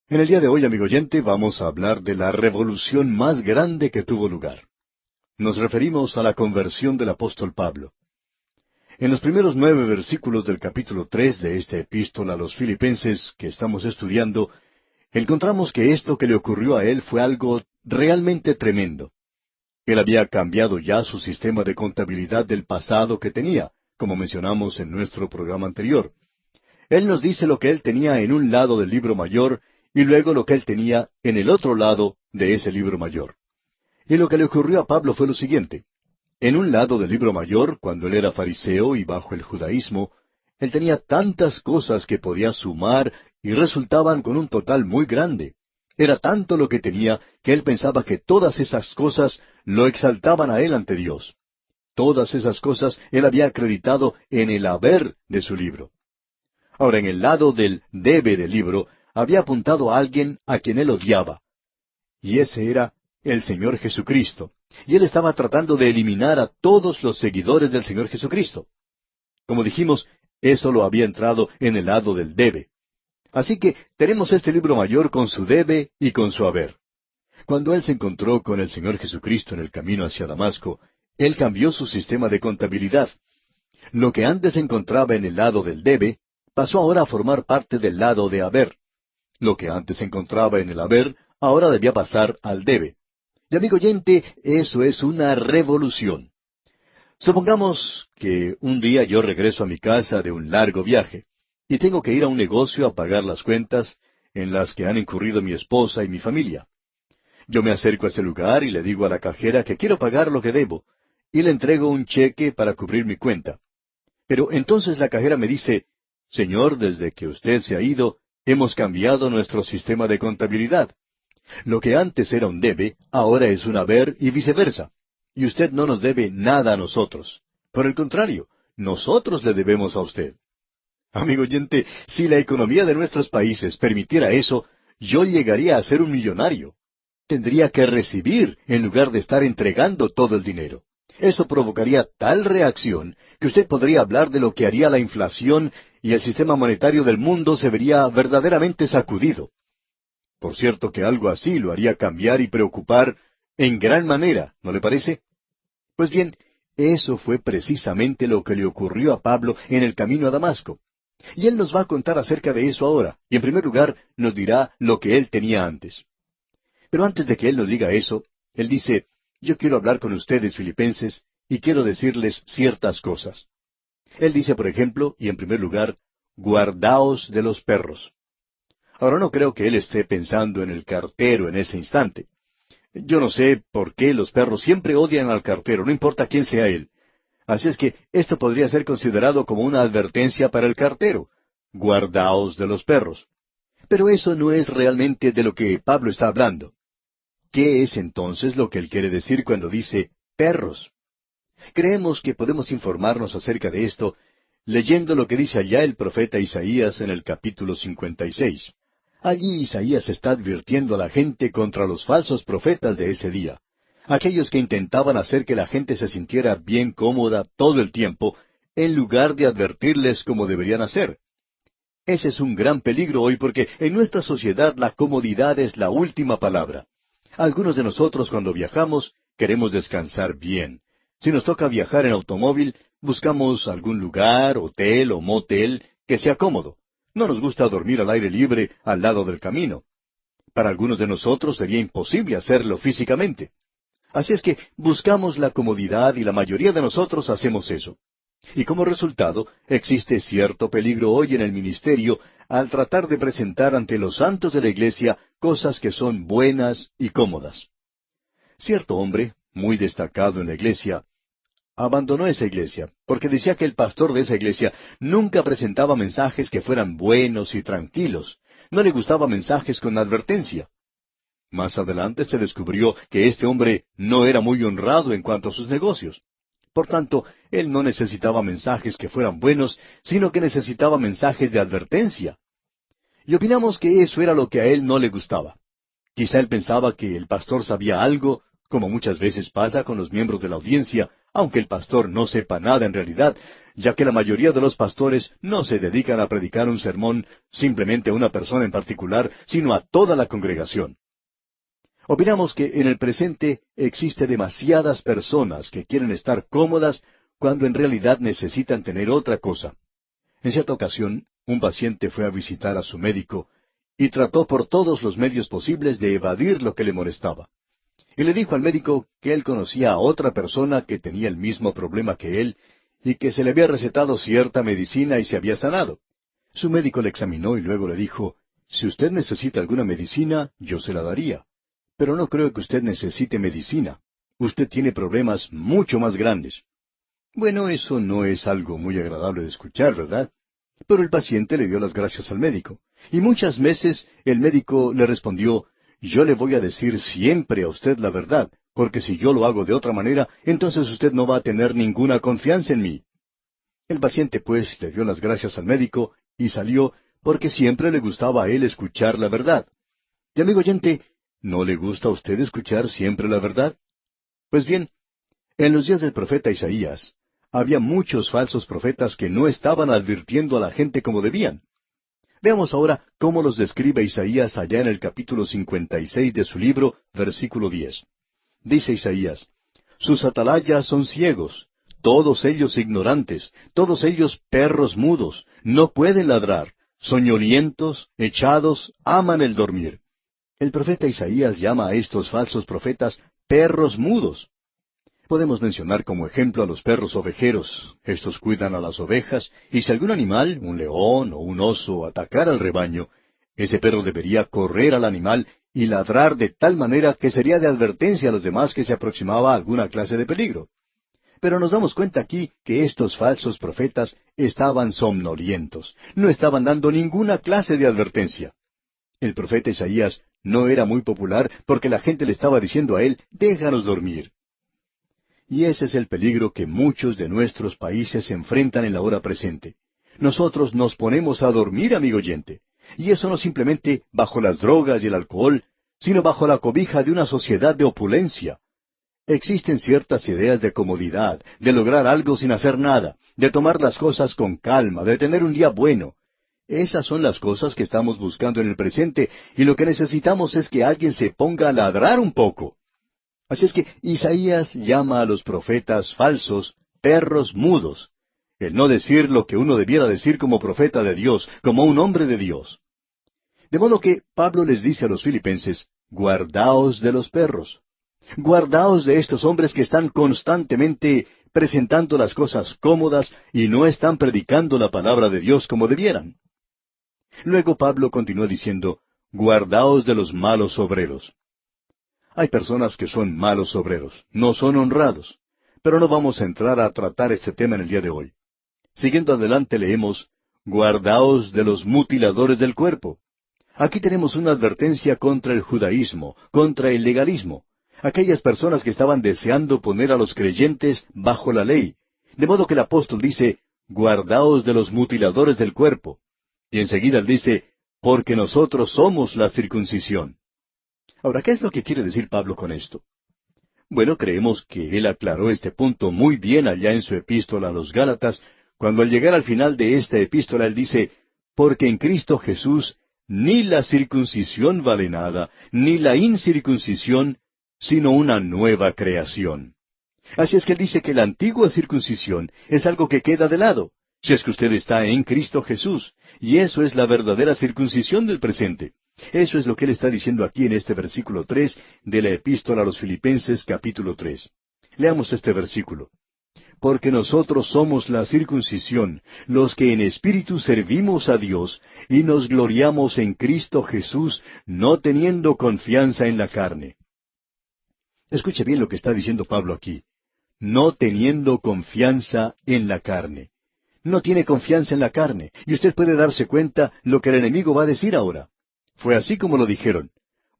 En el día de hoy, amigo oyente, vamos a hablar de la revolución más grande que tuvo lugar. Nos referimos a la conversión del apóstol Pablo. En los primeros 9 versículos del capítulo 3 de esta epístola a los Filipenses que estamos estudiando, encontramos que esto que le ocurrió a él fue algo realmente tremendo. Él había cambiado ya su sistema de contabilidad del pasado que tenía, como mencionamos en nuestro programa anterior. Él nos dice lo que él tenía en un lado del libro mayor y luego lo que él tenía en el otro lado de ese libro mayor. Y lo que le ocurrió a Pablo fue lo siguiente. En un lado del libro mayor, cuando él era fariseo y bajo el judaísmo, él tenía tantas cosas que podía sumar y resultaban con un total muy grande. Era tanto lo que tenía que él pensaba que todas esas cosas lo exaltaban a él ante Dios. Todas esas cosas él había acreditado en el haber de su libro. Ahora, en el lado del debe del libro, había apuntado a alguien a quien él odiaba. Y ese era el Señor Jesucristo. Y él estaba tratando de eliminar a todos los seguidores del Señor Jesucristo. Como dijimos, eso lo había entrado en el lado del debe. Así que tenemos este libro mayor con su debe y con su haber. Cuando él se encontró con el Señor Jesucristo en el camino hacia Damasco, él cambió su sistema de contabilidad. Lo que antes se encontraba en el lado del debe, pasó ahora a formar parte del lado de haber. Lo que antes se encontraba en el haber, ahora debía pasar al debe. Y amigo oyente, eso es una revolución. Supongamos que un día yo regreso a mi casa de un largo viaje, y tengo que ir a un negocio a pagar las cuentas en las que han incurrido mi esposa y mi familia. Yo me acerco a ese lugar y le digo a la cajera que quiero pagar lo que debo, y le entrego un cheque para cubrir mi cuenta. Pero entonces la cajera me dice, Señor, desde que usted se ha ido, hemos cambiado nuestro sistema de contabilidad. Lo que antes era un debe, ahora es un haber y viceversa. Y usted no nos debe nada a nosotros. Por el contrario, nosotros le debemos a usted. Amigo oyente, si la economía de nuestros países permitiera eso, yo llegaría a ser un millonario. Tendría que recibir en lugar de estar entregando todo el dinero. Eso provocaría tal reacción que usted podría hablar de lo que haría la inflación y el sistema monetario del mundo se vería verdaderamente sacudido. Por cierto que algo así lo haría cambiar y preocupar en gran manera, ¿no le parece? Pues bien, eso fue precisamente lo que le ocurrió a Pablo en el camino a Damasco. Y él nos va a contar acerca de eso ahora, y en primer lugar nos dirá lo que él tenía antes. Pero antes de que él nos diga eso, él dice, yo quiero hablar con ustedes, filipenses, y quiero decirles ciertas cosas. Él dice, por ejemplo, y en primer lugar, guardaos de los perros. Ahora no creo que él esté pensando en el cartero en ese instante. Yo no sé por qué los perros siempre odian al cartero, no importa quién sea él. Así es que esto podría ser considerado como una advertencia para el cartero. Guardaos de los perros. Pero eso no es realmente de lo que Pablo está hablando. ¿Qué es entonces lo que él quiere decir cuando dice perros? Creemos que podemos informarnos acerca de esto leyendo lo que dice allá el profeta Isaías en el capítulo 56. Allí Isaías está advirtiendo a la gente contra los falsos profetas de ese día, aquellos que intentaban hacer que la gente se sintiera bien cómoda todo el tiempo, en lugar de advertirles como deberían hacer. Ese es un gran peligro hoy porque en nuestra sociedad la comodidad es la última palabra. Algunos de nosotros cuando viajamos queremos descansar bien. Si nos toca viajar en automóvil, buscamos algún lugar, hotel o motel que sea cómodo. No nos gusta dormir al aire libre al lado del camino. Para algunos de nosotros sería imposible hacerlo físicamente. Así es que buscamos la comodidad y la mayoría de nosotros hacemos eso. Y como resultado, existe cierto peligro hoy en el ministerio al tratar de presentar ante los santos de la iglesia cosas que son buenas y cómodas. Cierto hombre, muy destacado en la iglesia, abandonó esa iglesia, porque decía que el pastor de esa iglesia nunca presentaba mensajes que fueran buenos y tranquilos. No le gustaba mensajes con advertencia. Más adelante se descubrió que este hombre no era muy honrado en cuanto a sus negocios. Por tanto, él no necesitaba mensajes que fueran buenos, sino que necesitaba mensajes de advertencia. Y opinamos que eso era lo que a él no le gustaba. Quizá él pensaba que el pastor sabía algo, como muchas veces pasa con los miembros de la audiencia, aunque el pastor no sepa nada en realidad, ya que la mayoría de los pastores no se dedican a predicar un sermón simplemente a una persona en particular, sino a toda la congregación. Opinamos que en el presente existe demasiadas personas que quieren estar cómodas cuando en realidad necesitan tener otra cosa. En cierta ocasión, un paciente fue a visitar a su médico y trató por todos los medios posibles de evadir lo que le molestaba. Y le dijo al médico que él conocía a otra persona que tenía el mismo problema que él y que se le había recetado cierta medicina y se había sanado. Su médico le examinó y luego le dijo, si usted necesita alguna medicina, yo se la daría. Pero no creo que usted necesite medicina. Usted tiene problemas mucho más grandes. Bueno, eso no es algo muy agradable de escuchar, ¿verdad? Pero el paciente le dio las gracias al médico. Y muchas veces el médico le respondió, yo le voy a decir siempre a usted la verdad, porque si yo lo hago de otra manera, entonces usted no va a tener ninguna confianza en mí. El paciente pues le dio las gracias al médico y salió porque siempre le gustaba a él escuchar la verdad. Y amigo oyente, ¿no le gusta a usted escuchar siempre la verdad? Pues bien, en los días del profeta Isaías, había muchos falsos profetas que no estaban advirtiendo a la gente como debían. Veamos ahora cómo los describe Isaías allá en el capítulo 56 de su libro, versículo 10. Dice Isaías, sus atalayas son ciegos, todos ellos ignorantes, todos ellos perros mudos, no pueden ladrar, soñolientos, echados, aman el dormir. El profeta Isaías llama a estos falsos profetas perros mudos. Podemos mencionar como ejemplo a los perros ovejeros. Estos cuidan a las ovejas, y si algún animal, un león o un oso, atacara al rebaño, ese perro debería correr al animal y ladrar de tal manera que sería de advertencia a los demás que se aproximaba a alguna clase de peligro. Pero nos damos cuenta aquí que estos falsos profetas estaban somnolientos, no estaban dando ninguna clase de advertencia. El profeta Isaías no era muy popular porque la gente le estaba diciendo a él, déjanos dormir. Y ese es el peligro que muchos de nuestros países enfrentan en la hora presente. Nosotros nos ponemos a dormir, amigo oyente, y eso no simplemente bajo las drogas y el alcohol, sino bajo la cobija de una sociedad de opulencia. Existen ciertas ideas de comodidad, de lograr algo sin hacer nada, de tomar las cosas con calma, de tener un día bueno. Esas son las cosas que estamos buscando en el presente, y lo que necesitamos es que alguien se ponga a ladrar un poco. Así es que Isaías llama a los profetas falsos perros mudos, el no decir lo que uno debiera decir como profeta de Dios, como un hombre de Dios. De modo que Pablo les dice a los filipenses, guardaos de los perros. Guardaos de estos hombres que están constantemente presentando las cosas cómodas y no están predicando la palabra de Dios como debieran. Luego Pablo continúa diciendo, guardaos de los malos obreros. Hay personas que son malos obreros, no son honrados, pero no vamos a entrar a tratar este tema en el día de hoy. Siguiendo adelante leemos, guardaos de los mutiladores del cuerpo. Aquí tenemos una advertencia contra el judaísmo, contra el legalismo, aquellas personas que estaban deseando poner a los creyentes bajo la ley, de modo que el apóstol dice, guardaos de los mutiladores del cuerpo. Y enseguida él dice, porque nosotros somos la circuncisión. Ahora, ¿qué es lo que quiere decir Pablo con esto? Bueno, creemos que él aclaró este punto muy bien allá en su epístola a los Gálatas, cuando al llegar al final de esta epístola él dice, porque en Cristo Jesús ni la circuncisión vale nada, ni la incircuncisión, sino una nueva creación. Así es que él dice que la antigua circuncisión es algo que queda de lado, si es que usted está en Cristo Jesús, y eso es la verdadera circuncisión del presente. Eso es lo que él está diciendo aquí en este versículo 3 de la epístola a los Filipenses capítulo 3. Leamos este versículo. Porque nosotros somos la circuncisión, los que en espíritu servimos a Dios, y nos gloriamos en Cristo Jesús, no teniendo confianza en la carne. Escuche bien lo que está diciendo Pablo aquí. No teniendo confianza en la carne. No tiene confianza en la carne, y usted puede darse cuenta lo que el enemigo va a decir ahora. Fue así como lo dijeron.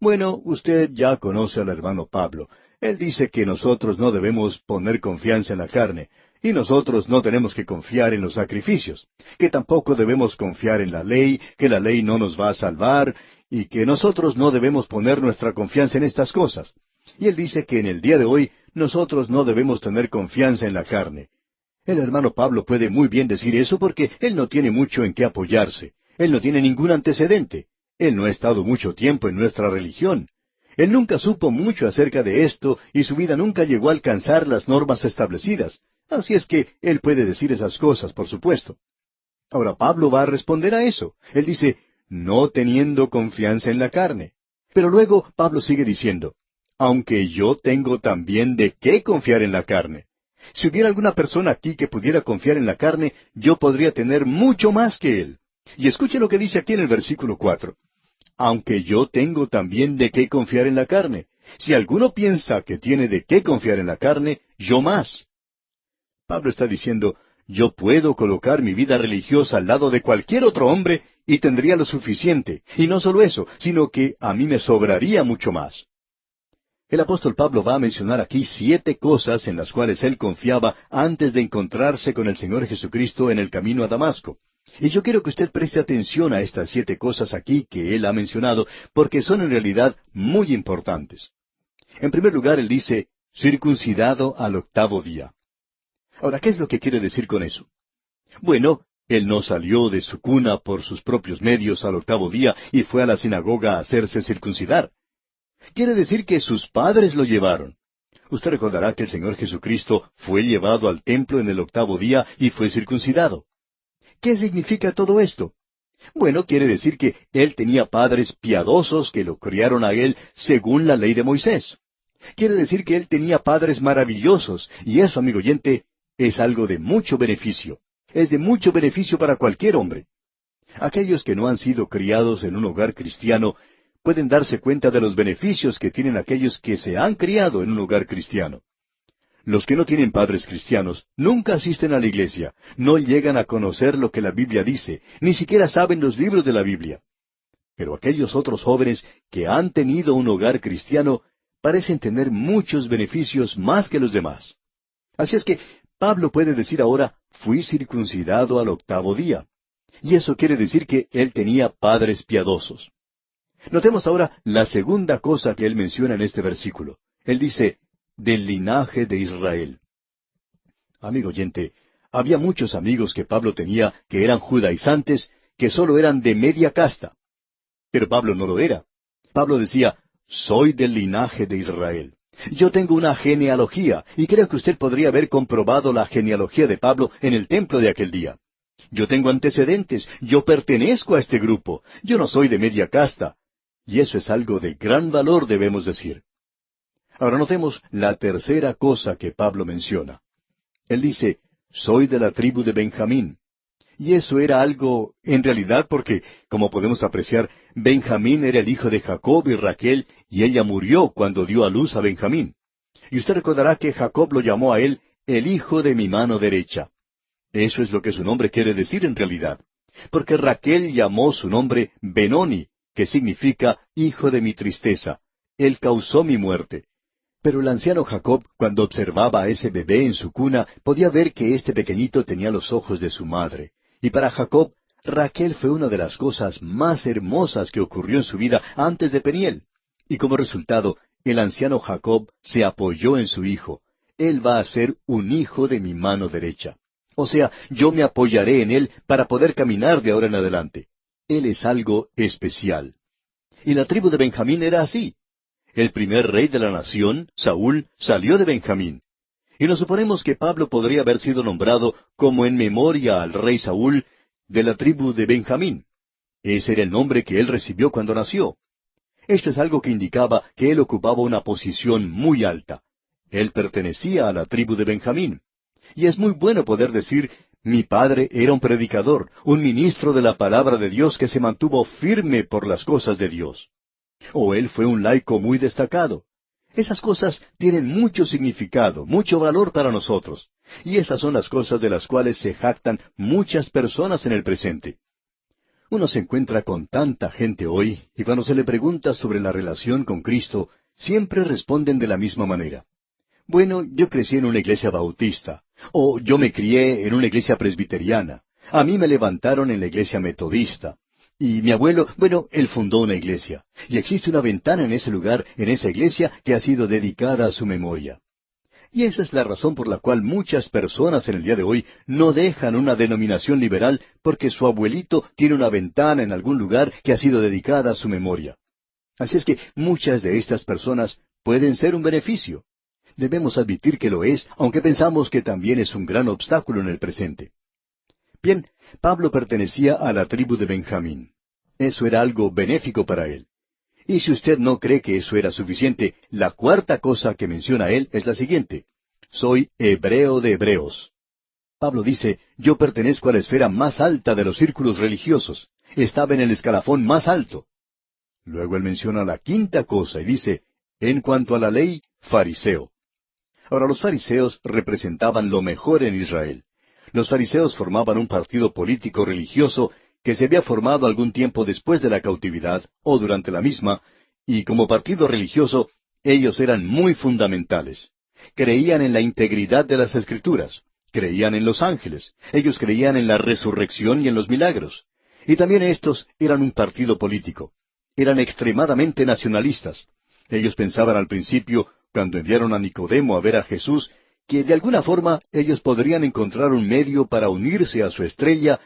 Bueno, usted ya conoce al hermano Pablo. Él dice que nosotros no debemos poner confianza en la carne, y nosotros no tenemos que confiar en los sacrificios, que tampoco debemos confiar en la ley, que la ley no nos va a salvar, y que nosotros no debemos poner nuestra confianza en estas cosas. Y él dice que en el día de hoy nosotros no debemos tener confianza en la carne. El hermano Pablo puede muy bien decir eso porque él no tiene mucho en qué apoyarse. Él no tiene ningún antecedente. Él no ha estado mucho tiempo en nuestra religión. Él nunca supo mucho acerca de esto y su vida nunca llegó a alcanzar las normas establecidas. Así es que él puede decir esas cosas, por supuesto. Ahora Pablo va a responder a eso. Él dice, no teniendo confianza en la carne. Pero luego Pablo sigue diciendo, aunque yo tengo también de qué confiar en la carne. Si hubiera alguna persona aquí que pudiera confiar en la carne, yo podría tener mucho más que él. Y escuche lo que dice aquí en el versículo 4. Aunque yo tengo también de qué confiar en la carne. Si alguno piensa que tiene de qué confiar en la carne, yo más. Pablo está diciendo, yo puedo colocar mi vida religiosa al lado de cualquier otro hombre y tendría lo suficiente. Y no solo eso, sino que a mí me sobraría mucho más. El apóstol Pablo va a mencionar aquí 7 cosas en las cuales él confiaba antes de encontrarse con el Señor Jesucristo en el camino a Damasco. Y yo quiero que usted preste atención a estas 7 cosas aquí que él ha mencionado, porque son en realidad muy importantes. En primer lugar, él dice, circuncidado al 8º día. Ahora, ¿qué es lo que quiere decir con eso? Bueno, él no salió de su cuna por sus propios medios al 8º día y fue a la sinagoga a hacerse circuncidar. Quiere decir que sus padres lo llevaron. Usted recordará que el Señor Jesucristo fue llevado al templo en el 8º día y fue circuncidado. ¿Qué significa todo esto? Bueno, quiere decir que él tenía padres piadosos que lo criaron a él según la ley de Moisés. Quiere decir que él tenía padres maravillosos, y eso, amigo oyente, es algo de mucho beneficio. Es de mucho beneficio para cualquier hombre. Aquellos que no han sido criados en un hogar cristiano pueden darse cuenta de los beneficios que tienen aquellos que se han criado en un hogar cristiano. Los que no tienen padres cristianos nunca asisten a la iglesia, no llegan a conocer lo que la Biblia dice, ni siquiera saben los libros de la Biblia. Pero aquellos otros jóvenes que han tenido un hogar cristiano parecen tener muchos beneficios más que los demás. Así es que Pablo puede decir ahora, fui circuncidado al 8º día. Y eso quiere decir que él tenía padres piadosos. Notemos ahora la segunda cosa que él menciona en este versículo. Él dice, del linaje de Israel. Amigo oyente, había muchos amigos que Pablo tenía que eran judaizantes, que solo eran de media casta. Pero Pablo no lo era. Pablo decía, soy del linaje de Israel. Yo tengo una genealogía, y creo que usted podría haber comprobado la genealogía de Pablo en el templo de aquel día. Yo tengo antecedentes, yo pertenezco a este grupo, yo no soy de media casta. Y eso es algo de gran valor, debemos decir. Ahora notemos la tercera cosa que Pablo menciona. Él dice, soy de la tribu de Benjamín. Y eso era algo, en realidad, porque, como podemos apreciar, Benjamín era el hijo de Jacob y Raquel, y ella murió cuando dio a luz a Benjamín. Y usted recordará que Jacob lo llamó a él, el hijo de mi mano derecha. Eso es lo que su nombre quiere decir en realidad. Porque Raquel llamó su nombre Benoni, que significa hijo de mi tristeza. Él causó mi muerte. Pero el anciano Jacob, cuando observaba a ese bebé en su cuna, podía ver que este pequeñito tenía los ojos de su madre. Y para Jacob, Raquel fue una de las cosas más hermosas que ocurrió en su vida antes de Peniel. Y como resultado, el anciano Jacob se apoyó en su hijo. Él va a ser un hijo de mi mano derecha. O sea, yo me apoyaré en él para poder caminar de ahora en adelante. Él es algo especial. Y la tribu de Benjamín era así. El primer rey de la nación, Saúl, salió de Benjamín. Y nos suponemos que Pablo podría haber sido nombrado como en memoria al rey Saúl de la tribu de Benjamín. Ese era el nombre que él recibió cuando nació. Esto es algo que indicaba que él ocupaba una posición muy alta. Él pertenecía a la tribu de Benjamín. Y es muy bueno poder decir, mi padre era un predicador, un ministro de la palabra de Dios que se mantuvo firme por las cosas de Dios. O él fue un laico muy destacado. Esas cosas tienen mucho significado, mucho valor para nosotros. Y esas son las cosas de las cuales se jactan muchas personas en el presente. Uno se encuentra con tanta gente hoy, y cuando se le pregunta sobre la relación con Cristo, siempre responden de la misma manera. Bueno, yo crecí en una iglesia bautista, o yo me crié en una iglesia presbiteriana, a mí me levantaron en la iglesia metodista, y mi abuelo, bueno, él fundó una iglesia, y existe una ventana en ese lugar, en esa iglesia, que ha sido dedicada a su memoria. Y esa es la razón por la cual muchas personas en el día de hoy no dejan una denominación liberal porque su abuelito tiene una ventana en algún lugar que ha sido dedicada a su memoria. Así es que muchas de estas personas pueden ser un beneficio. Debemos admitir que lo es, aunque pensamos que también es un gran obstáculo en el presente. Bien, Pablo pertenecía a la tribu de Benjamín. Eso era algo benéfico para él. Y si usted no cree que eso era suficiente, la cuarta cosa que menciona él es la siguiente: soy hebreo de hebreos. Pablo dice, yo pertenezco a la esfera más alta de los círculos religiosos. Estaba en el escalafón más alto. Luego él menciona la quinta cosa y dice, en cuanto a la ley, fariseo. Ahora, los fariseos representaban lo mejor en Israel. Los fariseos formaban un partido político religioso que se había formado algún tiempo después de la cautividad o durante la misma, y como partido religioso, ellos eran muy fundamentales. Creían en la integridad de las Escrituras, creían en los ángeles, ellos creían en la resurrección y en los milagros. Y también estos eran un partido político. Eran extremadamente nacionalistas. Ellos pensaban al principio, cuando enviaron a Nicodemo a ver a Jesús, que de alguna forma ellos podrían encontrar un medio para unirse a su estrella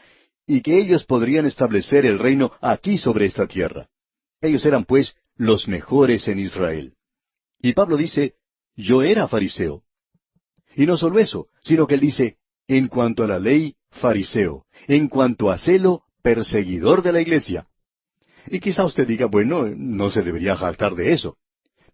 y que ellos podrían establecer el reino aquí sobre esta tierra. Ellos eran, pues, los mejores en Israel. Y Pablo dice, yo era fariseo. Y no solo eso, sino que él dice, en cuanto a la ley, fariseo; en cuanto a celo, perseguidor de la iglesia. Y quizá usted diga, bueno, no se debería jactar de eso.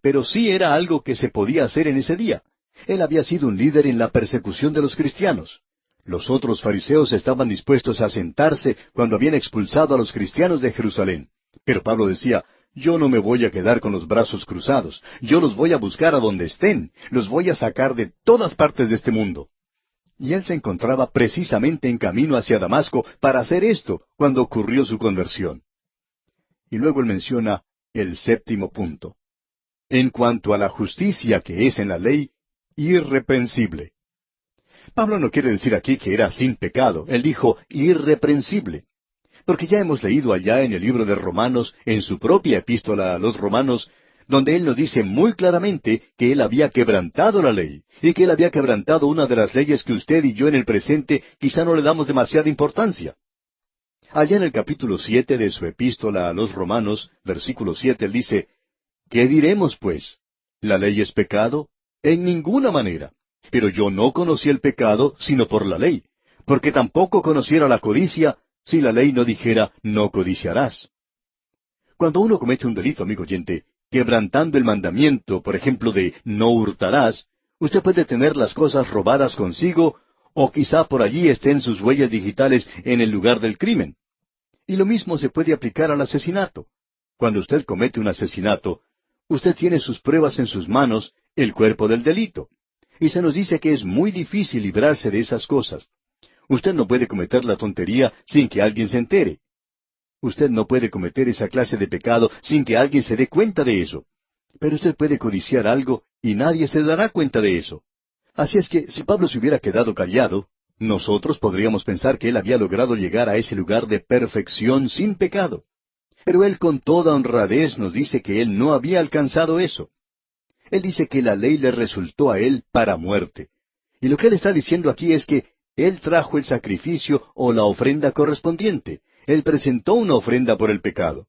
Pero sí era algo que se podía hacer en ese día. Él había sido un líder en la persecución de los cristianos. Los otros fariseos estaban dispuestos a sentarse cuando habían expulsado a los cristianos de Jerusalén. Pero Pablo decía, yo no me voy a quedar con los brazos cruzados. Yo los voy a buscar a donde estén. Los voy a sacar de todas partes de este mundo. Y él se encontraba precisamente en camino hacia Damasco para hacer esto cuando ocurrió su conversión. Y luego él menciona el séptimo punto. En cuanto a la justicia que es en la ley, irreprensible. Pablo no quiere decir aquí que era sin pecado. Él dijo irreprensible. Porque ya hemos leído allá en el libro de Romanos, en su propia epístola a los Romanos, donde él nos dice muy claramente que él había quebrantado la ley, y que él había quebrantado una de las leyes que usted y yo en el presente quizá no le damos demasiada importancia. Allá en el capítulo 7 de su epístola a los Romanos, versículo 7, él dice, ¿qué diremos, pues? ¿La ley es pecado? En ninguna manera. Pero yo no conocí el pecado sino por la ley, porque tampoco conociera la codicia si la ley no dijera, no codiciarás. Cuando uno comete un delito, amigo oyente, quebrantando el mandamiento, por ejemplo, de no hurtarás, usted puede tener las cosas robadas consigo, o quizá por allí estén sus huellas digitales en el lugar del crimen. Y lo mismo se puede aplicar al asesinato. Cuando usted comete un asesinato, usted tiene sus pruebas en sus manos, el cuerpo del delito. Y se nos dice que es muy difícil librarse de esas cosas. Usted no puede cometer la tontería sin que alguien se entere. Usted no puede cometer esa clase de pecado sin que alguien se dé cuenta de eso. Pero usted puede codiciar algo y nadie se dará cuenta de eso. Así es que si Pablo se hubiera quedado callado, nosotros podríamos pensar que él había logrado llegar a ese lugar de perfección sin pecado. Pero él con toda honradez nos dice que él no había alcanzado eso. Él dice que la ley le resultó a él para muerte. Y lo que él está diciendo aquí es que él trajo el sacrificio o la ofrenda correspondiente. Él presentó una ofrenda por el pecado.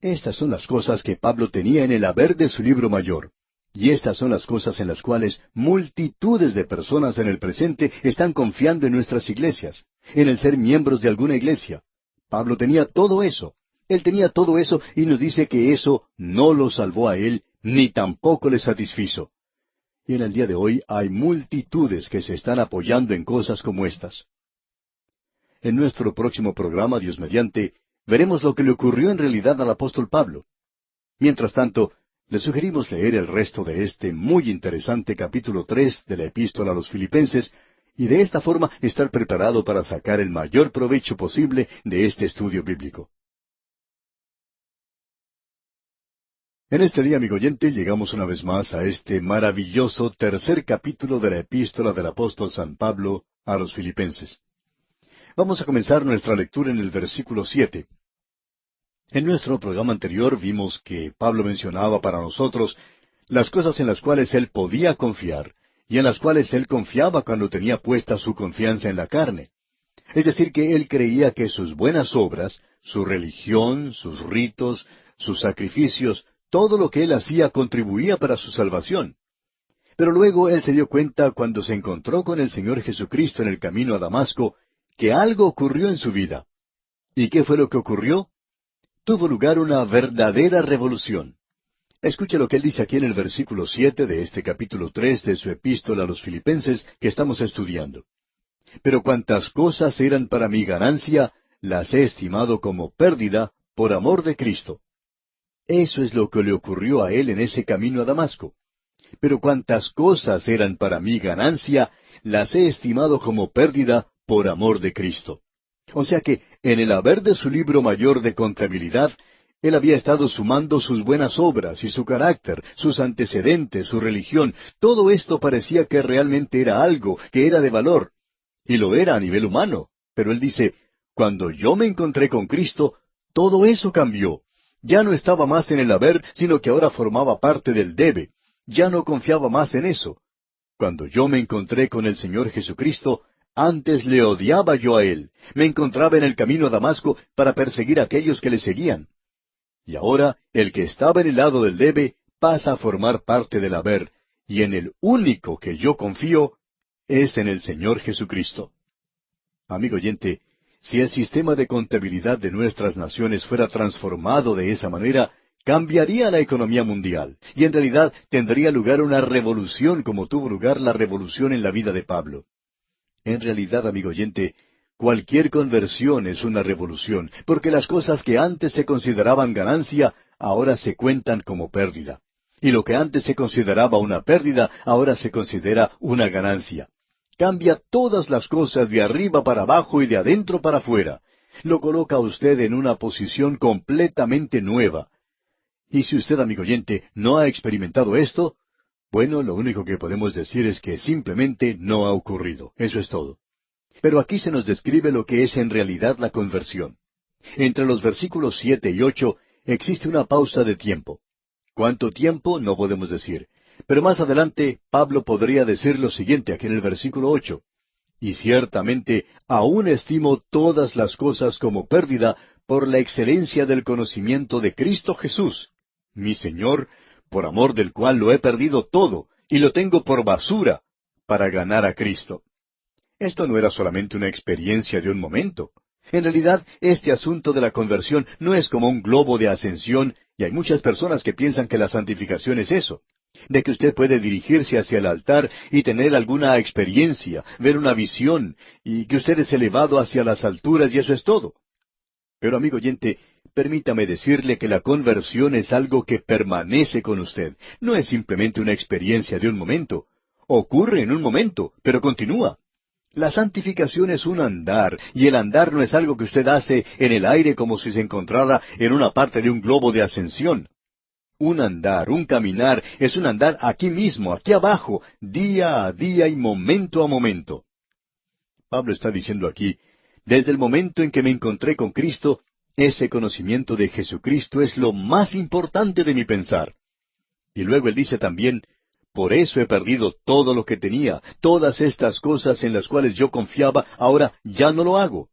Estas son las cosas que Pablo tenía en el haber de su libro mayor. Y estas son las cosas en las cuales multitudes de personas en el presente están confiando en nuestras iglesias, en el ser miembros de alguna iglesia. Pablo tenía todo eso. Él tenía todo eso y nos dice que eso no lo salvó a él, ni tampoco le satisfizo. Y en el día de hoy hay multitudes que se están apoyando en cosas como estas. En nuestro próximo programa, Dios mediante, veremos lo que le ocurrió en realidad al apóstol Pablo. Mientras tanto, le sugerimos leer el resto de este muy interesante capítulo 3 de la Epístola a los Filipenses, y de esta forma estar preparado para sacar el mayor provecho posible de este estudio bíblico. En este día, amigo oyente, llegamos una vez más a este maravilloso tercer capítulo de la Epístola del apóstol San Pablo a los Filipenses. Vamos a comenzar nuestra lectura en el versículo 7. En nuestro programa anterior vimos que Pablo mencionaba para nosotros las cosas en las cuales él podía confiar y en las cuales él confiaba cuando tenía puesta su confianza en la carne. Es decir, que él creía que sus buenas obras, su religión, sus ritos, sus sacrificios, todo lo que él hacía contribuía para su salvación. Pero luego él se dio cuenta cuando se encontró con el Señor Jesucristo en el camino a Damasco, que algo ocurrió en su vida. ¿Y qué fue lo que ocurrió? Tuvo lugar una verdadera revolución. Escuche lo que él dice aquí en el versículo 7 de este capítulo 3 de su epístola a los Filipenses que estamos estudiando. Pero cuantas cosas eran para mi ganancia, las he estimado como pérdida por amor de Cristo. Eso es lo que le ocurrió a él en ese camino a Damasco. Pero cuantas cosas eran para mi ganancia, las he estimado como pérdida por amor de Cristo. O sea que, en el haber de su libro mayor de contabilidad, él había estado sumando sus buenas obras y su carácter, sus antecedentes, su religión. Todo esto parecía que realmente era algo, que era de valor. Y lo era a nivel humano. Pero él dice, cuando yo me encontré con Cristo, todo eso cambió. Ya no estaba más en el haber, sino que ahora formaba parte del debe. Ya no confiaba más en eso. Cuando yo me encontré con el Señor Jesucristo, antes le odiaba yo a Él. Me encontraba en el camino a Damasco para perseguir a aquellos que le seguían. Y ahora, el que estaba en el lado del debe pasa a formar parte del haber, y en el único que yo confío es en el Señor Jesucristo. Amigo oyente, si el sistema de contabilidad de nuestras naciones fuera transformado de esa manera, cambiaría la economía mundial, y en realidad tendría lugar una revolución como tuvo lugar la revolución en la vida de Pablo. En realidad, amigo oyente, cualquier conversión es una revolución, porque las cosas que antes se consideraban ganancia, ahora se cuentan como pérdida. Y lo que antes se consideraba una pérdida, ahora se considera una ganancia. Cambia todas las cosas de arriba para abajo y de adentro para afuera. Lo coloca a usted en una posición completamente nueva. Y si usted, amigo oyente, no ha experimentado esto, bueno, lo único que podemos decir es que simplemente no ha ocurrido. Eso es todo. Pero aquí se nos describe lo que es en realidad la conversión. Entre los versículos 7 y 8 existe una pausa de tiempo. ¿Cuánto tiempo? No podemos decir. Pero más adelante Pablo podría decir lo siguiente aquí en el versículo 8. Y ciertamente aún estimo todas las cosas como pérdida por la excelencia del conocimiento de Cristo Jesús, mi Señor, por amor del cual lo he perdido todo, y lo tengo por basura, para ganar a Cristo. Esto no era solamente una experiencia de un momento. En realidad, este asunto de la conversión no es como un globo de ascensión, y hay muchas personas que piensan que la santificación es eso, de que usted puede dirigirse hacia el altar y tener alguna experiencia, ver una visión, y que usted es elevado hacia las alturas y eso es todo. Pero amigo oyente, permítame decirle que la conversión es algo que permanece con usted. No es simplemente una experiencia de un momento. Ocurre en un momento, pero continúa. La santificación es un andar, y el andar no es algo que usted hace en el aire como si se encontrara en una parte de un globo de ascensión. Un andar, un caminar, es un andar aquí mismo, aquí abajo, día a día y momento a momento. Pablo está diciendo aquí, desde el momento en que me encontré con Cristo, ese conocimiento de Jesucristo es lo más importante de mi pensar. Y luego él dice también, por eso he perdido todo lo que tenía, todas estas cosas en las cuales yo confiaba, ahora ya no lo hago.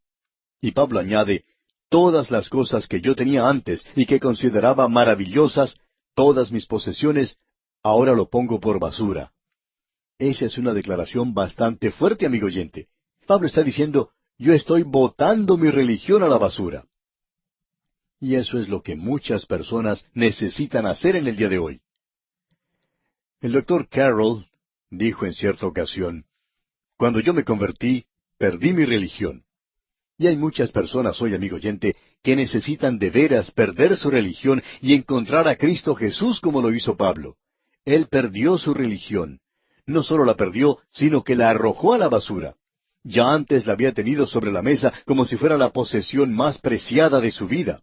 Y Pablo añade, todas las cosas que yo tenía antes y que consideraba maravillosas, todas mis posesiones, ahora lo pongo por basura. Esa es una declaración bastante fuerte, amigo oyente. Pablo está diciendo, yo estoy botando mi religión a la basura. Y eso es lo que muchas personas necesitan hacer en el día de hoy. El doctor Carroll dijo en cierta ocasión, cuando yo me convertí, perdí mi religión. Y hay muchas personas hoy, amigo oyente, que necesitan de veras perder su religión y encontrar a Cristo Jesús como lo hizo Pablo. Él perdió su religión. No solo la perdió, sino que la arrojó a la basura. Ya antes la había tenido sobre la mesa como si fuera la posesión más preciada de su vida.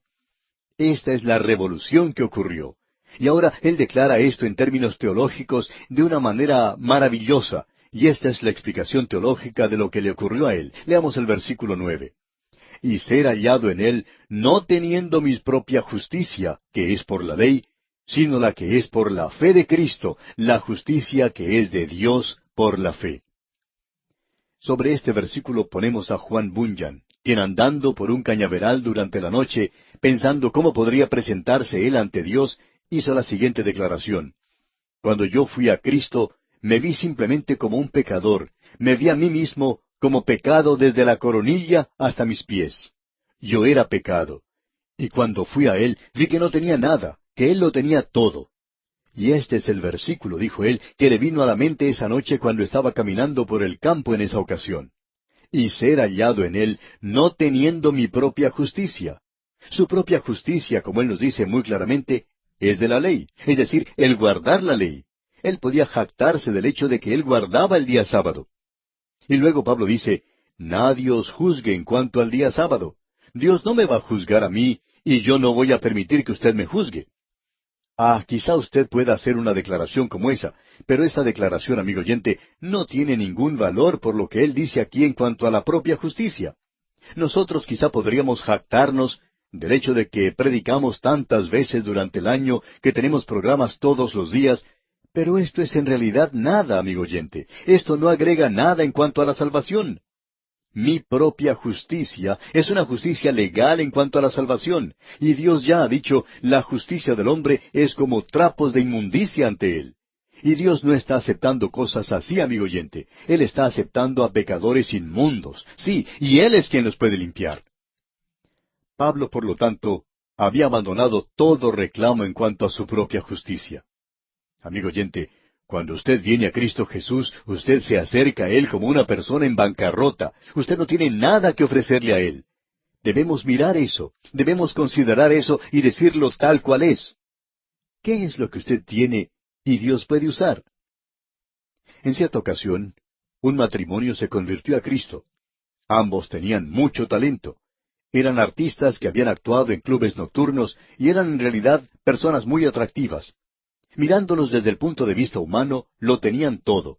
Esta es la revolución que ocurrió. Y ahora él declara esto en términos teológicos de una manera maravillosa. Y esta es la explicación teológica de lo que le ocurrió a él. Leamos el versículo 9. Y ser hallado en él, no teniendo mi propia justicia, que es por la ley, sino la que es por la fe de Cristo, la justicia que es de Dios por la fe. Sobre este versículo ponemos a Juan Bunyan, quien andando por un cañaveral durante la noche, pensando cómo podría presentarse él ante Dios, hizo la siguiente declaración: Cuando yo fui a Cristo, me vi simplemente como un pecador, me vi a mí mismo como pecado desde la coronilla hasta mis pies. Yo era pecado. Y cuando fui a Él, vi que no tenía nada, que Él lo tenía todo. Y este es el versículo, dijo él, que le vino a la mente esa noche cuando estaba caminando por el campo en esa ocasión. Y ser hallado en Él, no teniendo mi propia justicia. Su propia justicia, como Él nos dice muy claramente, es de la ley, es decir, el guardar la ley. Él podía jactarse del hecho de que Él guardaba el día sábado. Y luego Pablo dice, nadie os juzgue en cuanto al día sábado. Dios no me va a juzgar a mí, y yo no voy a permitir que usted me juzgue. Quizá usted pueda hacer una declaración como esa, pero esa declaración, amigo oyente, no tiene ningún valor por lo que él dice aquí en cuanto a la propia justicia. Nosotros quizá podríamos jactarnos del hecho de que predicamos tantas veces durante el año, que tenemos programas todos los días, pero esto es en realidad nada, amigo oyente. Esto no agrega nada en cuanto a la salvación. Mi propia justicia es una justicia legal en cuanto a la salvación, y Dios ya ha dicho, la justicia del hombre es como trapos de inmundicia ante Él. Y Dios no está aceptando cosas así, amigo oyente. Él está aceptando a pecadores inmundos. Sí, y Él es quien los puede limpiar. Pablo, por lo tanto, había abandonado todo reclamo en cuanto a su propia justicia. Amigo oyente, cuando usted viene a Cristo Jesús, usted se acerca a Él como una persona en bancarrota. Usted no tiene nada que ofrecerle a Él. Debemos mirar eso, debemos considerar eso y decirlo tal cual es. ¿Qué es lo que usted tiene y Dios puede usar? En cierta ocasión, un matrimonio se convirtió a Cristo. Ambos tenían mucho talento. Eran artistas que habían actuado en clubes nocturnos y eran en realidad personas muy atractivas. Mirándolos desde el punto de vista humano, lo tenían todo.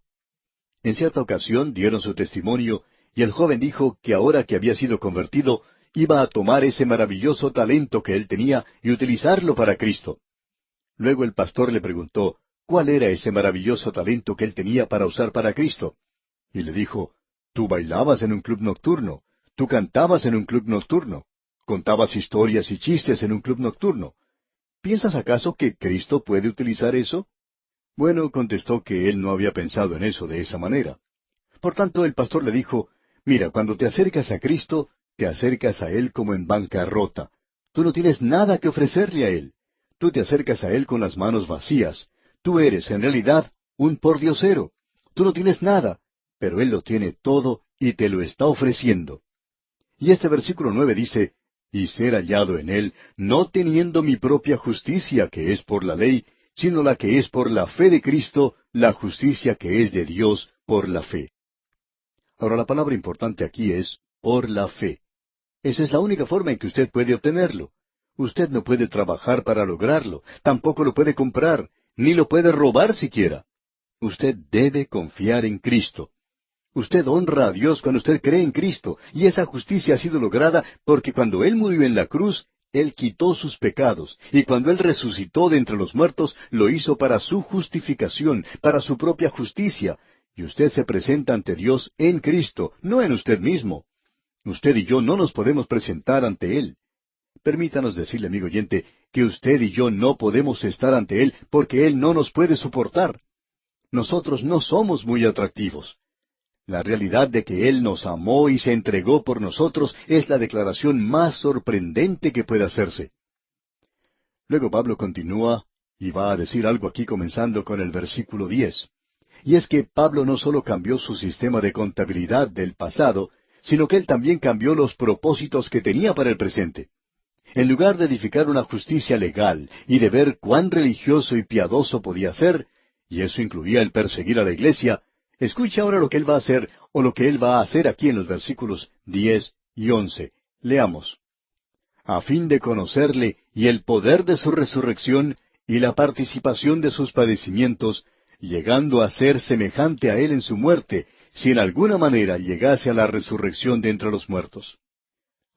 En cierta ocasión dieron su testimonio y el joven dijo que ahora que había sido convertido, iba a tomar ese maravilloso talento que él tenía y utilizarlo para Cristo. Luego el pastor le preguntó cuál era ese maravilloso talento que él tenía para usar para Cristo. Y le dijo, tú bailabas en un club nocturno, tú cantabas en un club nocturno, contabas historias y chistes en un club nocturno. ¿Piensas acaso que Cristo puede utilizar eso? Bueno, contestó que él no había pensado en eso de esa manera. Por tanto, el pastor le dijo, mira, cuando te acercas a Cristo, te acercas a Él como en bancarrota. Tú no tienes nada que ofrecerle a Él. Tú te acercas a Él con las manos vacías. Tú eres, en realidad, un pordiosero. Tú no tienes nada, pero Él lo tiene todo y te lo está ofreciendo. Y este versículo 9 dice, y ser hallado en Él, no teniendo mi propia justicia que es por la ley, sino la que es por la fe de Cristo, la justicia que es de Dios por la fe. Ahora la palabra importante aquí es por la fe. Esa es la única forma en que usted puede obtenerlo. Usted no puede trabajar para lograrlo, tampoco lo puede comprar, ni lo puede robar siquiera. Usted debe confiar en Cristo. Usted honra a Dios cuando usted cree en Cristo, y esa justicia ha sido lograda porque cuando Él murió en la cruz, Él quitó sus pecados, y cuando Él resucitó de entre los muertos, lo hizo para su justificación, para su propia justicia, y usted se presenta ante Dios en Cristo, no en usted mismo. Usted y yo no nos podemos presentar ante Él. Permítanos decirle, amigo oyente, que usted y yo no podemos estar ante Él porque Él no nos puede soportar. Nosotros no somos muy atractivos. La realidad de que Él nos amó y se entregó por nosotros es la declaración más sorprendente que puede hacerse. Luego Pablo continúa y va a decir algo aquí comenzando con el versículo 10. Y es que Pablo no solo cambió su sistema de contabilidad del pasado, sino que él también cambió los propósitos que tenía para el presente. En lugar de edificar una justicia legal y de ver cuán religioso y piadoso podía ser, y eso incluía el perseguir a la iglesia, escuche ahora lo que él va a hacer, o lo que él va a hacer aquí en los versículos 10 y 11. Leamos. A fin de conocerle y el poder de su resurrección y la participación de sus padecimientos, llegando a ser semejante a él en su muerte, si en alguna manera llegase a la resurrección de entre los muertos.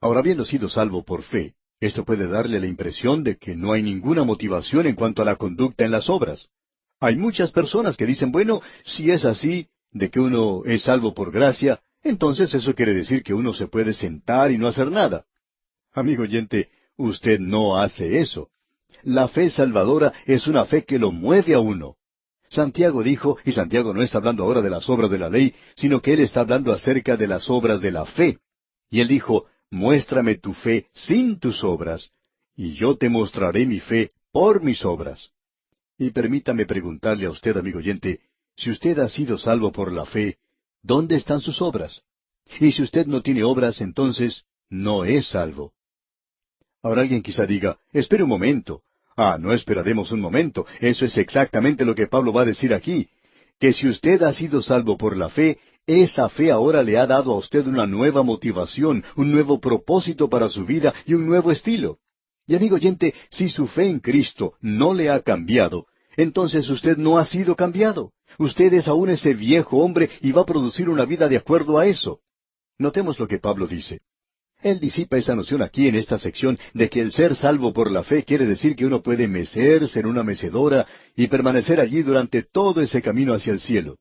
Ahora, habiendo sido salvo por fe, esto puede darle la impresión de que no hay ninguna motivación en cuanto a la conducta en las obras. Hay muchas personas que dicen, bueno, si es así, de que uno es salvo por gracia, entonces eso quiere decir que uno se puede sentar y no hacer nada. Amigo oyente, usted no hace eso. La fe salvadora es una fe que lo mueve a uno. Santiago dijo, y Santiago no está hablando ahora de las obras de la ley, sino que él está hablando acerca de las obras de la fe. Y él dijo, muéstrame tu fe sin tus obras, y yo te mostraré mi fe por mis obras. Y permítame preguntarle a usted, amigo oyente, si usted ha sido salvo por la fe, ¿dónde están sus obras? Y si usted no tiene obras, entonces no es salvo. Ahora alguien quizá diga, espere un momento. No esperaremos un momento. Eso es exactamente lo que Pablo va a decir aquí. Que si usted ha sido salvo por la fe, esa fe ahora le ha dado a usted una nueva motivación, un nuevo propósito para su vida y un nuevo estilo. Y amigo oyente, si su fe en Cristo no le ha cambiado, entonces usted no ha sido cambiado. Usted es aún ese viejo hombre y va a producir una vida de acuerdo a eso. Notemos lo que Pablo dice. Él disipa esa noción aquí en esta sección de que el ser salvo por la fe quiere decir que uno puede mecerse en una mecedora y permanecer allí durante todo ese camino hacia el cielo.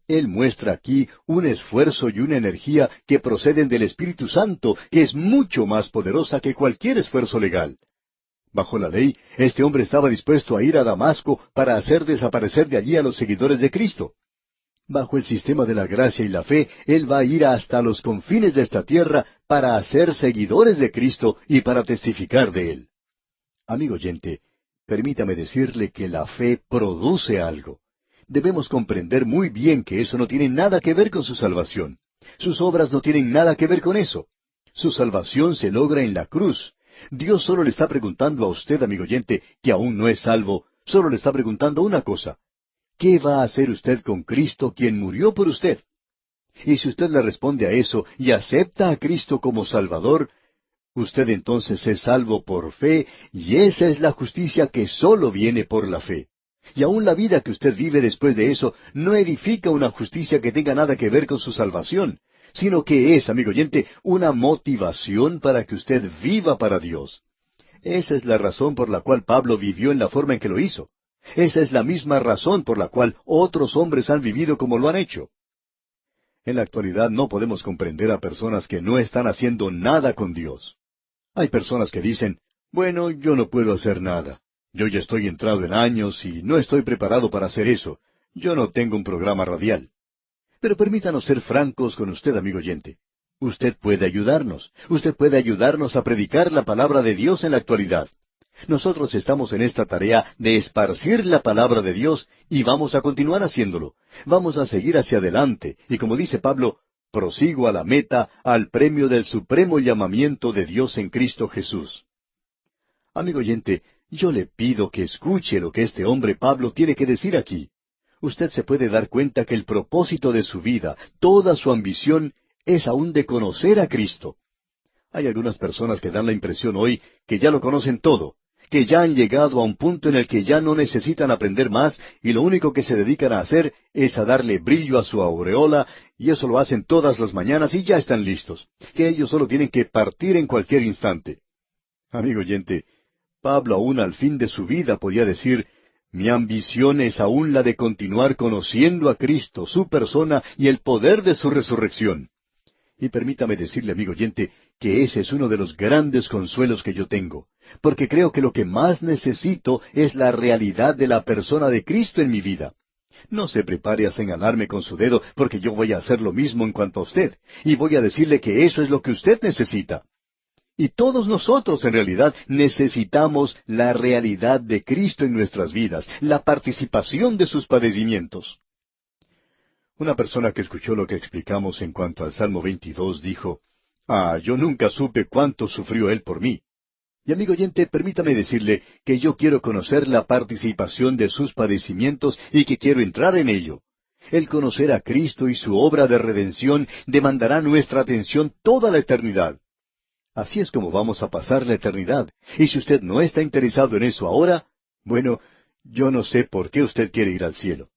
Él muestra aquí un esfuerzo y una energía que proceden del Espíritu Santo, que es mucho más poderosa que cualquier esfuerzo legal. Bajo la ley, este hombre estaba dispuesto a ir a Damasco para hacer desaparecer de allí a los seguidores de Cristo. Bajo el sistema de la gracia y la fe, él va a ir hasta los confines de esta tierra para hacer seguidores de Cristo y para testificar de Él. Amigo oyente, permítame decirle que la fe produce algo. Debemos comprender muy bien que eso no tiene nada que ver con su salvación. Sus obras no tienen nada que ver con eso. Su salvación se logra en la cruz. Dios solo le está preguntando a usted, amigo oyente, que aún no es salvo, solo le está preguntando una cosa. ¿Qué va a hacer usted con Cristo, quien murió por usted? Y si usted le responde a eso y acepta a Cristo como Salvador, usted entonces es salvo por fe, y esa es la justicia que sólo viene por la fe. Y aún la vida que usted vive después de eso no edifica una justicia que tenga nada que ver con su salvación, sino que es, amigo oyente, una motivación para que usted viva para Dios. Esa es la razón por la cual Pablo vivió en la forma en que lo hizo. Esa es la misma razón por la cual otros hombres han vivido como lo han hecho. En la actualidad no podemos comprender a personas que no están haciendo nada con Dios. Hay personas que dicen, bueno, yo no puedo hacer nada. Yo ya estoy entrado en años y no estoy preparado para hacer eso. Yo no tengo un programa radial. Pero permítanos ser francos con usted, amigo oyente. Usted puede ayudarnos. Usted puede ayudarnos a predicar la palabra de Dios en la actualidad. Nosotros estamos en esta tarea de esparcir la palabra de Dios y vamos a continuar haciéndolo. Vamos a seguir hacia adelante y como dice Pablo, prosigo a la meta, al premio del supremo llamamiento de Dios en Cristo Jesús. Amigo oyente, yo le pido que escuche lo que este hombre Pablo tiene que decir aquí. Usted se puede dar cuenta que el propósito de su vida, toda su ambición, es aún de conocer a Cristo. Hay algunas personas que dan la impresión hoy que ya lo conocen todo, que ya han llegado a un punto en el que ya no necesitan aprender más y lo único que se dedican a hacer es a darle brillo a su aureola y eso lo hacen todas las mañanas y ya están listos, que ellos solo tienen que partir en cualquier instante. Amigo oyente, Pablo aún al fin de su vida podía decir, mi ambición es aún la de continuar conociendo a Cristo, su persona y el poder de su resurrección. Y permítame decirle, amigo oyente, que ese es uno de los grandes consuelos que yo tengo, porque creo que lo que más necesito es la realidad de la persona de Cristo en mi vida. No se prepare a señalarme con su dedo, porque yo voy a hacer lo mismo en cuanto a usted, y voy a decirle que eso es lo que usted necesita. Y todos nosotros en realidad necesitamos la realidad de Cristo en nuestras vidas, la participación de sus padecimientos. Una persona que escuchó lo que explicamos en cuanto al Salmo 22 dijo, yo nunca supe cuánto sufrió él por mí. Y amigo oyente, permítame decirle que yo quiero conocer la participación de sus padecimientos y que quiero entrar en ello. El conocer a Cristo y su obra de redención demandará nuestra atención toda la eternidad. Así es como vamos a pasar la eternidad. Y si usted no está interesado en eso ahora, bueno, yo no sé por qué usted quiere ir al cielo.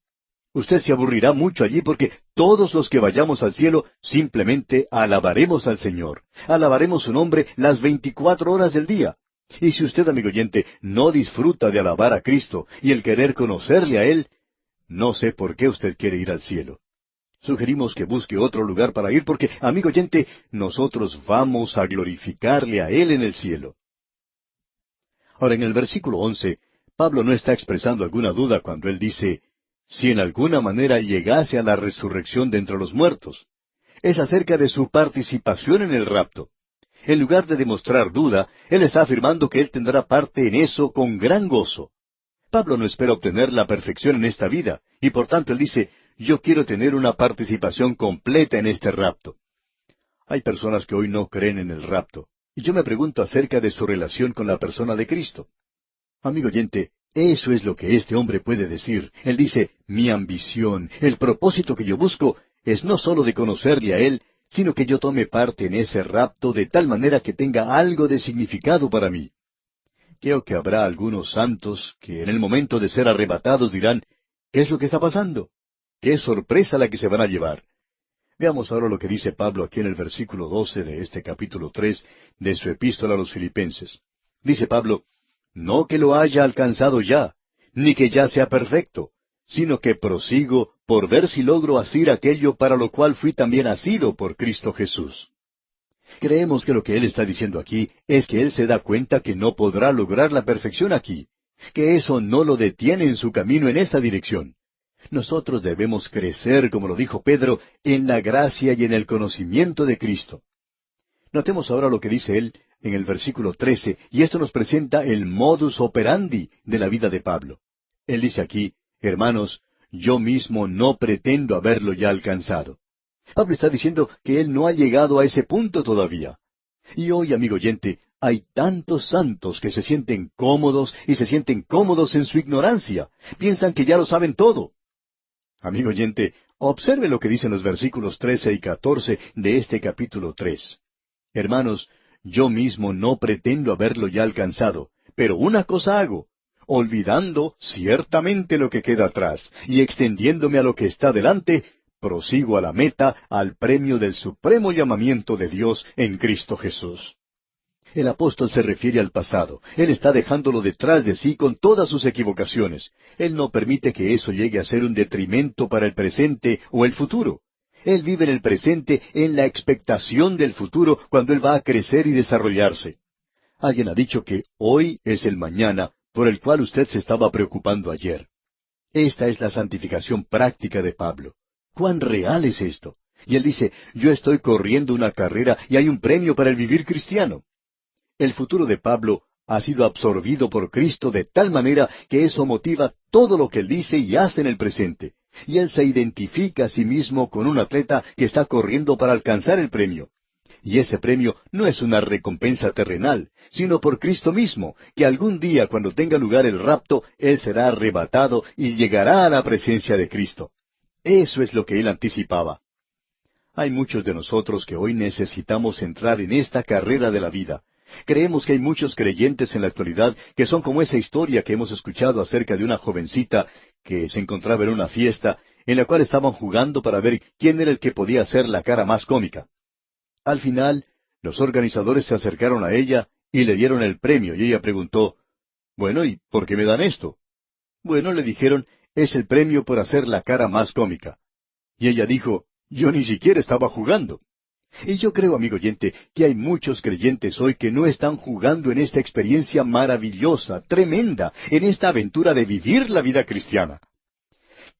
Usted se aburrirá mucho allí porque todos los que vayamos al cielo simplemente alabaremos al Señor. Alabaremos su nombre las 24 horas del día. Y si usted, amigo oyente, no disfruta de alabar a Cristo y el querer conocerle a Él, no sé por qué usted quiere ir al cielo. Sugerimos que busque otro lugar para ir porque, amigo oyente, nosotros vamos a glorificarle a Él en el cielo. Ahora, en el versículo 11, Pablo no está expresando alguna duda cuando él dice, si en alguna manera llegase a la resurrección de entre los muertos. Es acerca de su participación en el rapto. En lugar de demostrar duda, él está afirmando que él tendrá parte en eso con gran gozo. Pablo no espera obtener la perfección en esta vida, y por tanto él dice, yo quiero tener una participación completa en este rapto. Hay personas que hoy no creen en el rapto, y yo me pregunto acerca de su relación con la persona de Cristo. Amigo oyente, eso es lo que este hombre puede decir. Él dice, mi ambición, el propósito que yo busco, es no sólo de conocerle a Él, sino que yo tome parte en ese rapto de tal manera que tenga algo de significado para mí. Creo que habrá algunos santos que en el momento de ser arrebatados dirán, ¿qué es lo que está pasando? ¡Qué sorpresa la que se van a llevar! Veamos ahora lo que dice Pablo aquí en el versículo 12 de este capítulo 3 de su epístola a los Filipenses. Dice Pablo, no que lo haya alcanzado ya, ni que ya sea perfecto, sino que prosigo por ver si logro asir aquello para lo cual fui también asido por Cristo Jesús. Creemos que lo que él está diciendo aquí es que él se da cuenta que no podrá lograr la perfección aquí, que eso no lo detiene en su camino en esa dirección. Nosotros debemos crecer, como lo dijo Pedro, en la gracia y en el conocimiento de Cristo. Notemos ahora lo que dice él en el versículo 13, y esto nos presenta el modus operandi de la vida de Pablo. Él dice aquí, hermanos, yo mismo no pretendo haberlo ya alcanzado. Pablo está diciendo que él no ha llegado a ese punto todavía. Y hoy, amigo oyente, hay tantos santos que se sienten cómodos y se sienten cómodos en su ignorancia. Piensan que ya lo saben todo. Amigo oyente, observe lo que dicen los versículos 13 y 14 de este capítulo 3. Hermanos, yo mismo no pretendo haberlo ya alcanzado, pero una cosa hago, olvidando ciertamente lo que queda atrás y extendiéndome a lo que está delante, prosigo a la meta, al premio del supremo llamamiento de Dios en Cristo Jesús. El apóstol se refiere al pasado. Él está dejándolo detrás de sí con todas sus equivocaciones. Él no permite que eso llegue a ser un detrimento para el presente o el futuro. Él vive en el presente en la expectación del futuro cuando él va a crecer y desarrollarse. Alguien ha dicho que hoy es el mañana por el cual usted se estaba preocupando ayer. Esta es la santificación práctica de Pablo. ¿Cuán real es esto? Y él dice, yo estoy corriendo una carrera y hay un premio para el vivir cristiano. El futuro de Pablo ha sido absorbido por Cristo de tal manera que eso motiva todo lo que él dice y hace en el presente. Y él se identifica a sí mismo con un atleta que está corriendo para alcanzar el premio. Y ese premio no es una recompensa terrenal, sino por Cristo mismo, que algún día cuando tenga lugar el rapto, él será arrebatado y llegará a la presencia de Cristo. Eso es lo que él anticipaba. Hay muchos de nosotros que hoy necesitamos entrar en esta carrera de la vida. Creemos que hay muchos creyentes en la actualidad que son como esa historia que hemos escuchado acerca de una jovencita que se encontraba en una fiesta en la cual estaban jugando para ver quién era el que podía hacer la cara más cómica. Al final, los organizadores se acercaron a ella y le dieron el premio y ella preguntó, «Bueno, ¿y por qué me dan esto?» «Bueno», le dijeron, «es el premio por hacer la cara más cómica». Y ella dijo, «Yo ni siquiera estaba jugando». Y yo creo, amigo oyente, que hay muchos creyentes hoy que no están jugando en esta experiencia maravillosa, tremenda, en esta aventura de vivir la vida cristiana.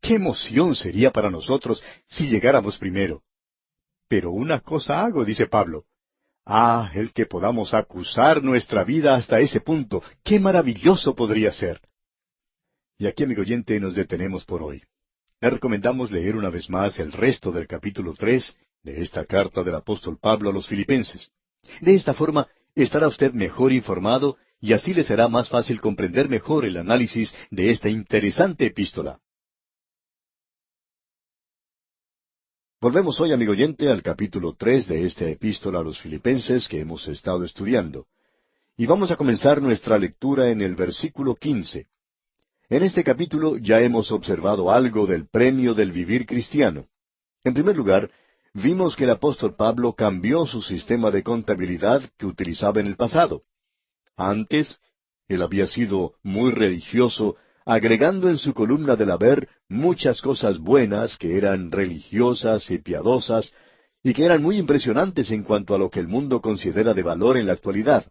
¡Qué emoción sería para nosotros si llegáramos primero! Pero una cosa hago, dice Pablo. Ah, el que podamos acusar nuestra vida hasta ese punto, ¡qué maravilloso podría ser! Y aquí, amigo oyente, nos detenemos por hoy. Le recomendamos leer una vez más el resto del capítulo 3 de esta carta del apóstol Pablo a los Filipenses. De esta forma estará usted mejor informado y así le será más fácil comprender mejor el análisis de esta interesante epístola. Volvemos hoy, amigo oyente, al capítulo 3 de esta epístola a los Filipenses que hemos estado estudiando. Y vamos a comenzar nuestra lectura en el versículo 15. En este capítulo ya hemos observado algo del premio del vivir cristiano. En primer lugar, vimos que el apóstol Pablo cambió su sistema de contabilidad que utilizaba en el pasado. Antes, él había sido muy religioso, agregando en su columna del haber muchas cosas buenas que eran religiosas y piadosas, y que eran muy impresionantes en cuanto a lo que el mundo considera de valor en la actualidad.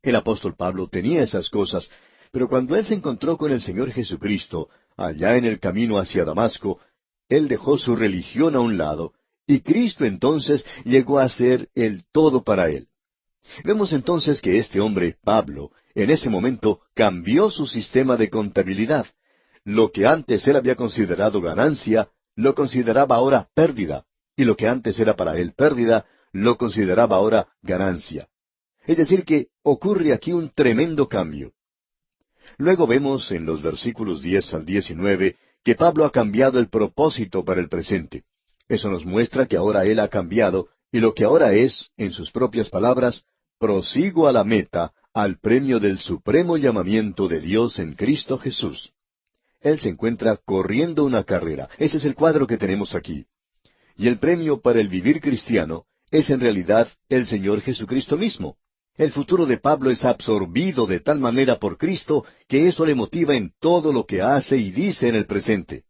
El apóstol Pablo tenía esas cosas, pero cuando él se encontró con el Señor Jesucristo, allá en el camino hacia Damasco, él dejó su religión a un lado, y Cristo entonces llegó a ser el todo para él. Vemos entonces que este hombre, Pablo, en ese momento cambió su sistema de contabilidad. Lo que antes él había considerado ganancia, lo consideraba ahora pérdida, y lo que antes era para él pérdida, lo consideraba ahora ganancia. Es decir, que ocurre aquí un tremendo cambio. Luego vemos en los versículos 10 al 19 que Pablo ha cambiado el propósito para el presente. Eso nos muestra que ahora él ha cambiado, y lo que ahora es, en sus propias palabras, prosigo a la meta, al premio del supremo llamamiento de Dios en Cristo Jesús. Él se encuentra corriendo una carrera. Ese es el cuadro que tenemos aquí. Y el premio para el vivir cristiano es en realidad el Señor Jesucristo mismo. El futuro de Pablo es absorbido de tal manera por Cristo que eso le motiva en todo lo que hace y dice en el presente.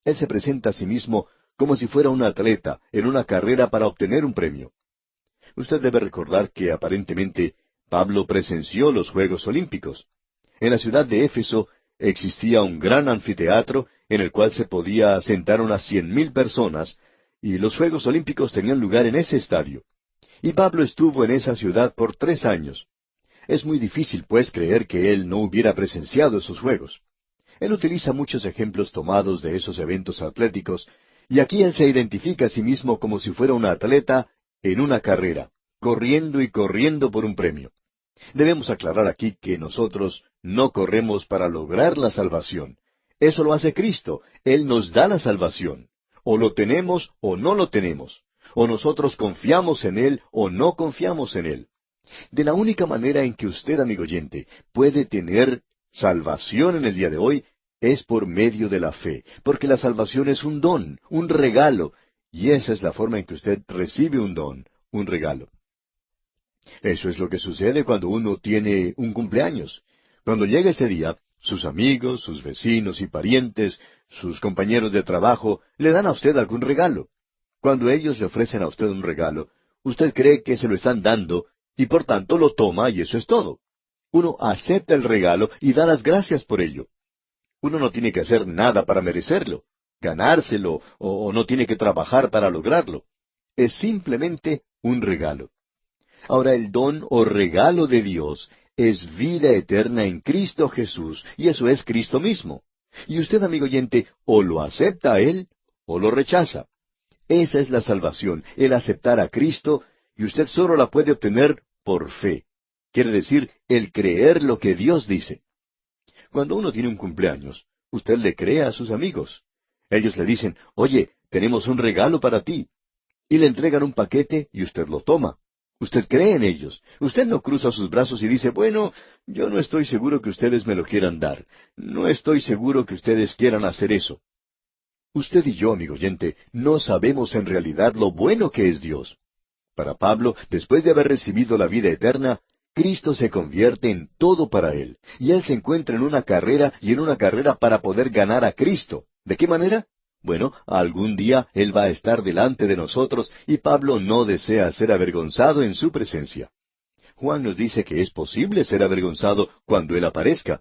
Él se presenta a sí mismo como si fuera un atleta en una carrera para obtener un premio. Usted debe recordar que aparentemente Pablo presenció los Juegos Olímpicos. En la ciudad de Éfeso existía un gran anfiteatro en el cual se podía sentar unas 100,000 personas, y los Juegos Olímpicos tenían lugar en ese estadio. Y Pablo estuvo en esa ciudad por 3 años. Es muy difícil, pues, creer que él no hubiera presenciado esos juegos. Él utiliza muchos ejemplos tomados de esos eventos atléticos, y aquí él se identifica a sí mismo como si fuera un atleta en una carrera, corriendo y corriendo por un premio. Debemos aclarar aquí que nosotros no corremos para lograr la salvación. Eso lo hace Cristo. Él nos da la salvación. O lo tenemos o no lo tenemos. O nosotros confiamos en Él o no confiamos en Él. De la única manera en que usted, amigo oyente, puede tener salvación en el día de hoy es por medio de la fe, porque la salvación es un don, un regalo, y esa es la forma en que usted recibe un don, un regalo. Eso es lo que sucede cuando uno tiene un cumpleaños. Cuando llega ese día, sus amigos, sus vecinos y parientes, sus compañeros de trabajo, le dan a usted algún regalo. Cuando ellos le ofrecen a usted un regalo, usted cree que se lo están dando, y por tanto lo toma y eso es todo. Uno acepta el regalo y da las gracias por ello. Uno no tiene que hacer nada para merecerlo, ganárselo, o no tiene que trabajar para lograrlo. Es simplemente un regalo. Ahora, el don o regalo de Dios es vida eterna en Cristo Jesús, y eso es Cristo mismo. Y usted, amigo oyente, o lo acepta a Él, o lo rechaza. Esa es la salvación, el aceptar a Cristo, y usted solo la puede obtener por fe. Quiere decir, el creer lo que Dios dice. Cuando uno tiene un cumpleaños, usted le cree a sus amigos. Ellos le dicen, oye, tenemos un regalo para ti. Y le entregan un paquete y usted lo toma. Usted cree en ellos. Usted no cruza sus brazos y dice, bueno, yo no estoy seguro que ustedes me lo quieran dar. No estoy seguro que ustedes quieran hacer eso. Usted y yo, amigo oyente, no sabemos en realidad lo bueno que es Dios. Para Pablo, después de haber recibido la vida eterna, Cristo se convierte en todo para él, y él se encuentra en una carrera y en una carrera para poder ganar a Cristo. ¿De qué manera? Bueno, algún día Él va a estar delante de nosotros y Pablo no desea ser avergonzado en su presencia. Juan nos dice que es posible ser avergonzado cuando Él aparezca.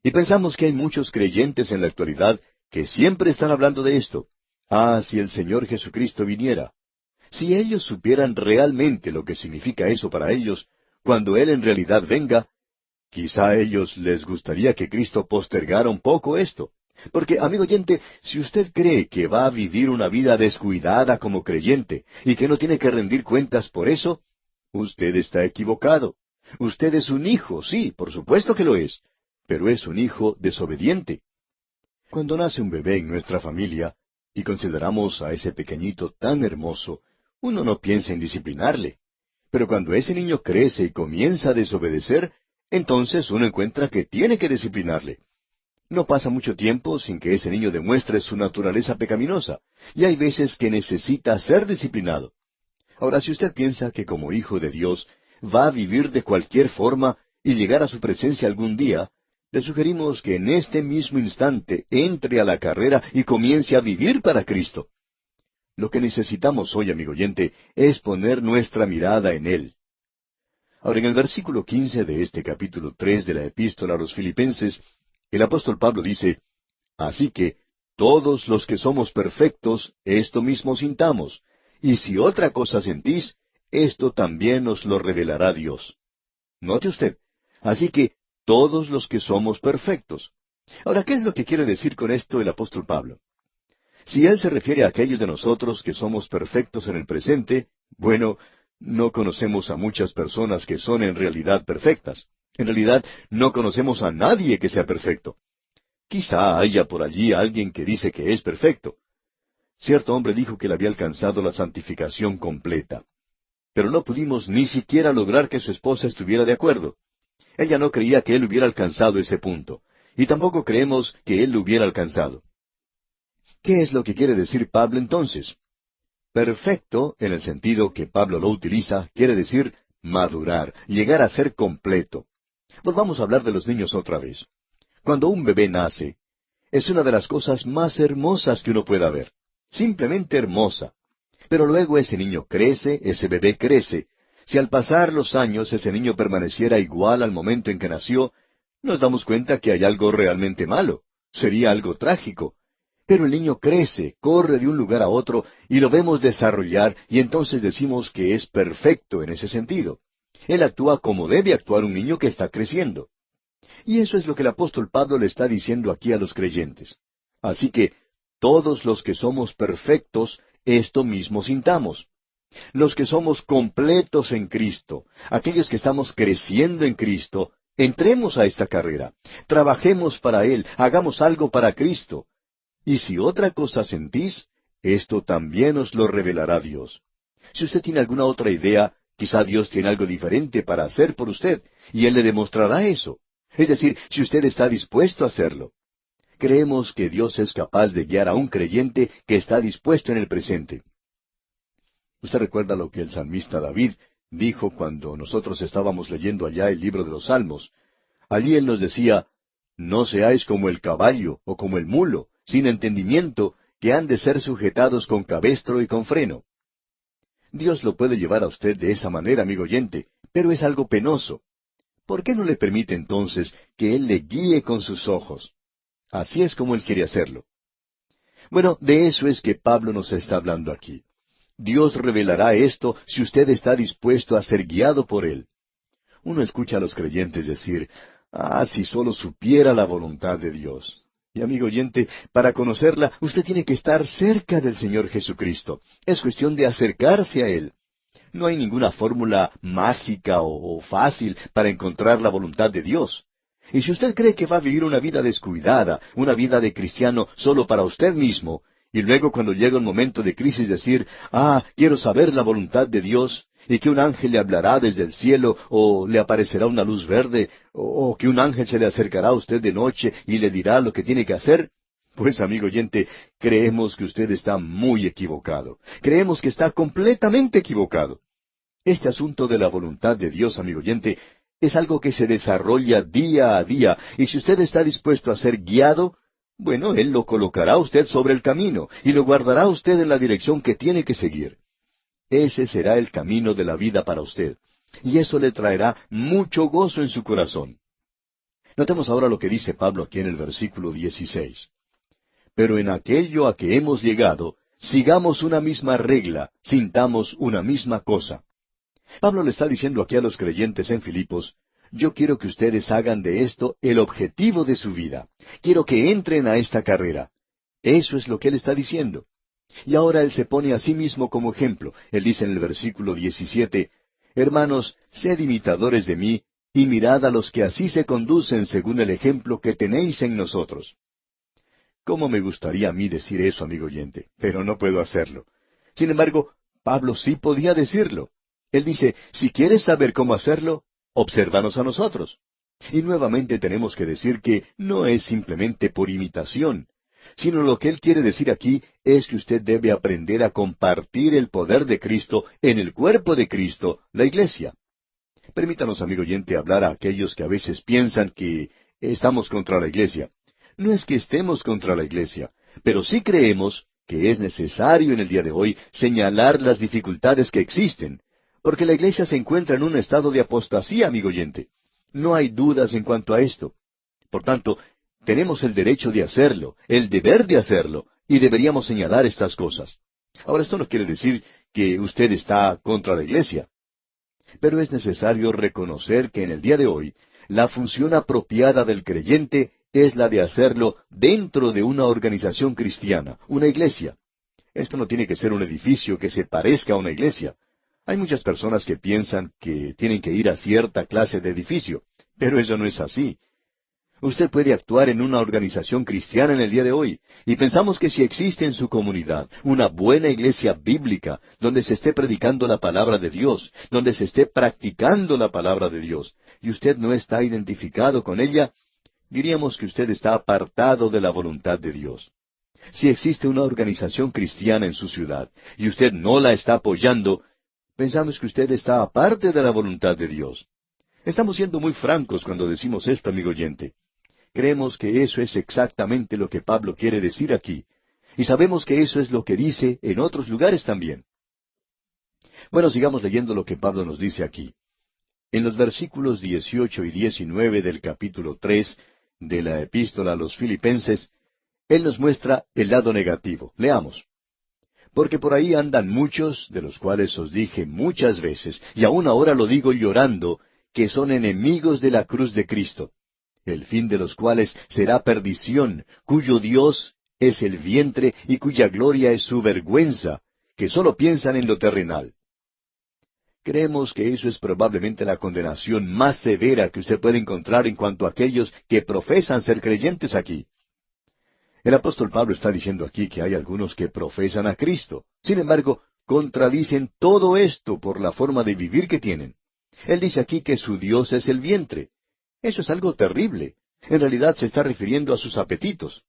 Y pensamos que hay muchos creyentes en la actualidad que siempre están hablando de esto. Ah, si el Señor Jesucristo viniera. Si ellos supieran realmente lo que significa eso para ellos, cuando Él en realidad venga, quizá a ellos les gustaría que Cristo postergara un poco esto. Porque, amigo oyente, si usted cree que va a vivir una vida descuidada como creyente y que no tiene que rendir cuentas por eso, usted está equivocado. Usted es un hijo, sí, por supuesto que lo es, pero es un hijo desobediente. Cuando nace un bebé en nuestra familia y consideramos a ese pequeñito tan hermoso, uno no piensa en disciplinarle. Pero cuando ese niño crece y comienza a desobedecer, entonces uno encuentra que tiene que disciplinarle. No pasa mucho tiempo sin que ese niño demuestre su naturaleza pecaminosa, y hay veces que necesita ser disciplinado. Ahora, si usted piensa que como hijo de Dios va a vivir de cualquier forma y llegar a su presencia algún día, le sugerimos que en este mismo instante entre a la carrera y comience a vivir para Cristo. Lo que necesitamos hoy, amigo oyente, es poner nuestra mirada en Él. Ahora, en el versículo 15 de este capítulo 3 de la Epístola a los Filipenses, el apóstol Pablo dice, Así que, todos los que somos perfectos, esto mismo sintamos, y si otra cosa sentís, esto también os lo revelará Dios. Note usted, así que, todos los que somos perfectos. Ahora, ¿qué es lo que quiere decir con esto el apóstol Pablo? Si él se refiere a aquellos de nosotros que somos perfectos en el presente, bueno, no conocemos a muchas personas que son en realidad perfectas. En realidad, no conocemos a nadie que sea perfecto. Quizá haya por allí alguien que dice que es perfecto. Cierto hombre dijo que él había alcanzado la santificación completa. Pero no pudimos ni siquiera lograr que su esposa estuviera de acuerdo. Ella no creía que él hubiera alcanzado ese punto, y tampoco creemos que él lo hubiera alcanzado. ¿Qué es lo que quiere decir Pablo entonces? Perfecto, en el sentido que Pablo lo utiliza, quiere decir madurar, llegar a ser completo. Volvamos a hablar de los niños otra vez. Cuando un bebé nace, es una de las cosas más hermosas que uno pueda ver. Simplemente hermosa. Pero luego ese niño crece, ese bebé crece. Si al pasar los años ese niño permaneciera igual al momento en que nació, nos damos cuenta que hay algo realmente malo. Sería algo trágico. Pero el niño crece, corre de un lugar a otro, y lo vemos desarrollar, y entonces decimos que es perfecto en ese sentido. Él actúa como debe actuar un niño que está creciendo. Y eso es lo que el apóstol Pablo le está diciendo aquí a los creyentes. Así que, todos los que somos perfectos, esto mismo sintamos. Los que somos completos en Cristo, aquellos que estamos creciendo en Cristo, entremos a esta carrera, trabajemos para Él, hagamos algo para Cristo. Y si otra cosa sentís, esto también os lo revelará Dios. Si usted tiene alguna otra idea, quizá Dios tiene algo diferente para hacer por usted, y Él le demostrará eso. Es decir, si usted está dispuesto a hacerlo. Creemos que Dios es capaz de guiar a un creyente que está dispuesto en el presente. Usted recuerda lo que el salmista David dijo cuando nosotros estábamos leyendo allá el libro de los Salmos. Allí él nos decía, no seáis como el caballo o como el mulo, sin entendimiento, que han de ser sujetados con cabestro y con freno. Dios lo puede llevar a usted de esa manera, amigo oyente, pero es algo penoso. ¿Por qué no le permite entonces que Él le guíe con sus ojos? Así es como Él quiere hacerlo. Bueno, de eso es que Pablo nos está hablando aquí. Dios revelará esto si usted está dispuesto a ser guiado por Él. Uno escucha a los creyentes decir, si solo supiera la voluntad de Dios. Y amigo oyente, para conocerla, usted tiene que estar cerca del Señor Jesucristo. Es cuestión de acercarse a Él. No hay ninguna fórmula mágica o fácil para encontrar la voluntad de Dios. Y si usted cree que va a vivir una vida descuidada, una vida de cristiano solo para usted mismo, y luego cuando llega un momento de crisis decir, quiero saber la voluntad de Dios, y que un ángel le hablará desde el cielo, o le aparecerá una luz verde, o que un ángel se le acercará a usted de noche y le dirá lo que tiene que hacer, pues amigo oyente, creemos que usted está muy equivocado. Creemos que está completamente equivocado. Este asunto de la voluntad de Dios, amigo oyente, es algo que se desarrolla día a día, y si usted está dispuesto a ser guiado, bueno, Él lo colocará a usted sobre el camino, y lo guardará a usted en la dirección que tiene que seguir. Ese será el camino de la vida para usted, y eso le traerá mucho gozo en su corazón. Notemos ahora lo que dice Pablo aquí en el versículo 16. Pero en aquello a que hemos llegado, sigamos una misma regla, sintamos una misma cosa. Pablo le está diciendo aquí a los creyentes en Filipos, yo quiero que ustedes hagan de esto el objetivo de su vida. Quiero que entren a esta carrera. Eso es lo que él está diciendo. Y ahora él se pone a sí mismo como ejemplo. Él dice en el versículo 17, Hermanos, sed imitadores de mí, y mirad a los que así se conducen según el ejemplo que tenéis en nosotros. ¿Cómo me gustaría a mí decir eso, amigo oyente? Pero no puedo hacerlo. Sin embargo, Pablo sí podía decirlo. Él dice, si quieres saber cómo hacerlo, obsérvanos a nosotros. Y nuevamente tenemos que decir que no es simplemente por imitación, sino lo que él quiere decir aquí es que usted debe aprender a compartir el poder de Cristo en el cuerpo de Cristo, la iglesia. Permítanos, amigo oyente, hablar a aquellos que a veces piensan que estamos contra la iglesia. No es que estemos contra la iglesia, pero sí creemos que es necesario en el día de hoy señalar las dificultades que existen, porque la iglesia se encuentra en un estado de apostasía, amigo oyente. No hay dudas en cuanto a esto. Por tanto, tenemos el derecho de hacerlo, el deber de hacerlo, y deberíamos señalar estas cosas. Ahora, esto no quiere decir que usted está contra la iglesia, pero es necesario reconocer que en el día de hoy, la función apropiada del creyente es la de hacerlo dentro de una organización cristiana, una iglesia. Esto no tiene que ser un edificio que se parezca a una iglesia. Hay muchas personas que piensan que tienen que ir a cierta clase de edificio, pero eso no es así. Usted puede actuar en una organización cristiana en el día de hoy, y pensamos que si existe en su comunidad una buena iglesia bíblica, donde se esté predicando la palabra de Dios, donde se esté practicando la palabra de Dios, y usted no está identificado con ella, diríamos que usted está apartado de la voluntad de Dios. Si existe una organización cristiana en su ciudad, y usted no la está apoyando, pensamos que usted está aparte de la voluntad de Dios. Estamos siendo muy francos cuando decimos esto, amigo oyente. Creemos que eso es exactamente lo que Pablo quiere decir aquí, y sabemos que eso es lo que dice en otros lugares también. Bueno, sigamos leyendo lo que Pablo nos dice aquí. En los versículos 18 y 19 del capítulo 3 de la epístola a los Filipenses, él nos muestra el lado negativo. Leamos. Porque por ahí andan muchos, de los cuales os dije muchas veces, y aún ahora lo digo llorando, que son enemigos de la cruz de Cristo, el fin de los cuales será perdición, cuyo Dios es el vientre y cuya gloria es su vergüenza, que sólo piensan en lo terrenal. Creemos que eso es probablemente la condenación más severa que usted puede encontrar en cuanto a aquellos que profesan ser creyentes aquí. El apóstol Pablo está diciendo aquí que hay algunos que profesan a Cristo. Sin embargo, contradicen todo esto por la forma de vivir que tienen. Él dice aquí que su Dios es el vientre. Eso es algo terrible. En realidad se está refiriendo a sus apetitos.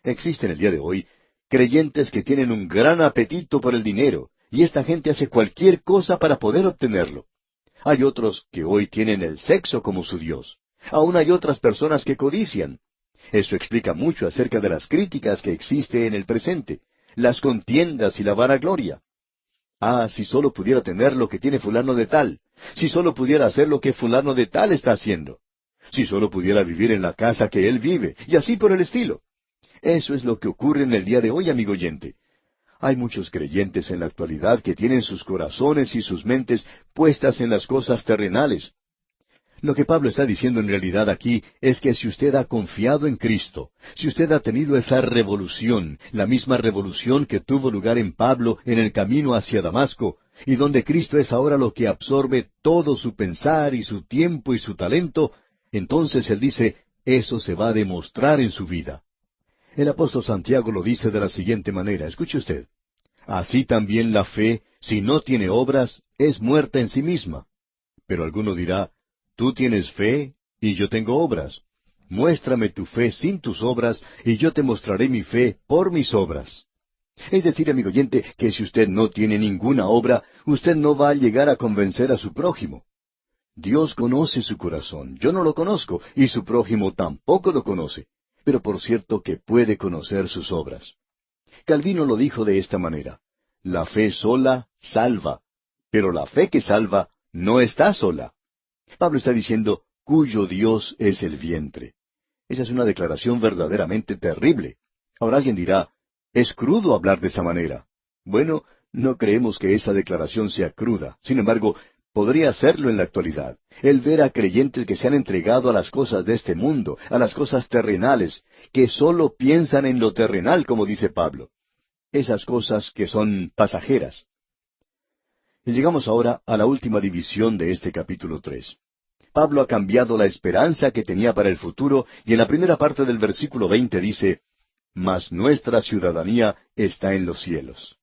Existen el día de hoy creyentes que tienen un gran apetito por el dinero, y esta gente hace cualquier cosa para poder obtenerlo. Hay otros que hoy tienen el sexo como su Dios. Aún hay otras personas que codician. Eso explica mucho acerca de las críticas que existe en el presente, las contiendas y la vanagloria. Ah, si solo pudiera tener lo que tiene fulano de tal, si solo pudiera hacer lo que fulano de tal está haciendo, si solo pudiera vivir en la casa que él vive, y así por el estilo. Eso es lo que ocurre en el día de hoy, amigo oyente. Hay muchos creyentes en la actualidad que tienen sus corazones y sus mentes puestas en las cosas terrenales. Lo que Pablo está diciendo en realidad aquí es que si usted ha confiado en Cristo, si usted ha tenido esa revolución, la misma revolución que tuvo lugar en Pablo en el camino hacia Damasco, y donde Cristo es ahora lo que absorbe todo su pensar y su tiempo y su talento, entonces él dice, eso se va a demostrar en su vida. El apóstol Santiago lo dice de la siguiente manera, escuche usted. Así también la fe, si no tiene obras, es muerta en sí misma. Pero alguno dirá, tú tienes fe y yo tengo obras. Muéstrame tu fe sin tus obras y yo te mostraré mi fe por mis obras. Es decir, amigo oyente, que si usted no tiene ninguna obra, usted no va a llegar a convencer a su prójimo. Dios conoce su corazón, yo no lo conozco, y su prójimo tampoco lo conoce, pero por cierto que puede conocer sus obras. Calvino lo dijo de esta manera, la fe sola salva, pero la fe que salva no está sola. Pablo está diciendo, cuyo Dios es el vientre. Esa es una declaración verdaderamente terrible. Ahora alguien dirá, es crudo hablar de esa manera. Bueno, no creemos que esa declaración sea cruda. Sin embargo, podría hacerlo en la actualidad. El ver a creyentes que se han entregado a las cosas de este mundo, a las cosas terrenales, que sólo piensan en lo terrenal, como dice Pablo. Esas cosas que son pasajeras. Y llegamos ahora a la última división de este capítulo 3. Pablo ha cambiado la esperanza que tenía para el futuro, y en la primera parte del versículo 20 dice, mas nuestra ciudadanía está en los cielos.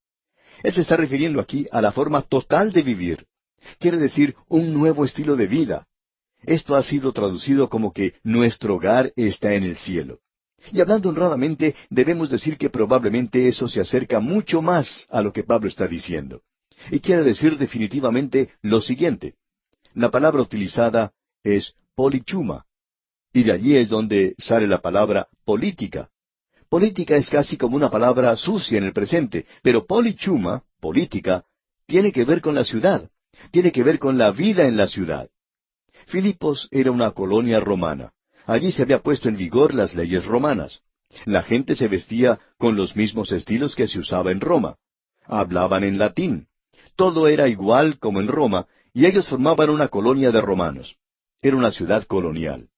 Él se está refiriendo aquí a la forma total de vivir. Quiere decir un nuevo estilo de vida. Esto ha sido traducido como que nuestro hogar está en el cielo. Y hablando honradamente, debemos decir que probablemente eso se acerca mucho más a lo que Pablo está diciendo. Y quiere decir definitivamente lo siguiente. La palabra utilizada es polichuma. Y de allí es donde sale la palabra política. Política es casi como una palabra sucia en el presente, pero polichuma, política, tiene que ver con la ciudad, tiene que ver con la vida en la ciudad. Filipos era una colonia romana. Allí se había puesto en vigor las leyes romanas. La gente se vestía con los mismos estilos que se usaba en Roma. Hablaban en latín. Todo era igual como en Roma, y ellos formaban una colonia de romanos. Era una ciudad colonial.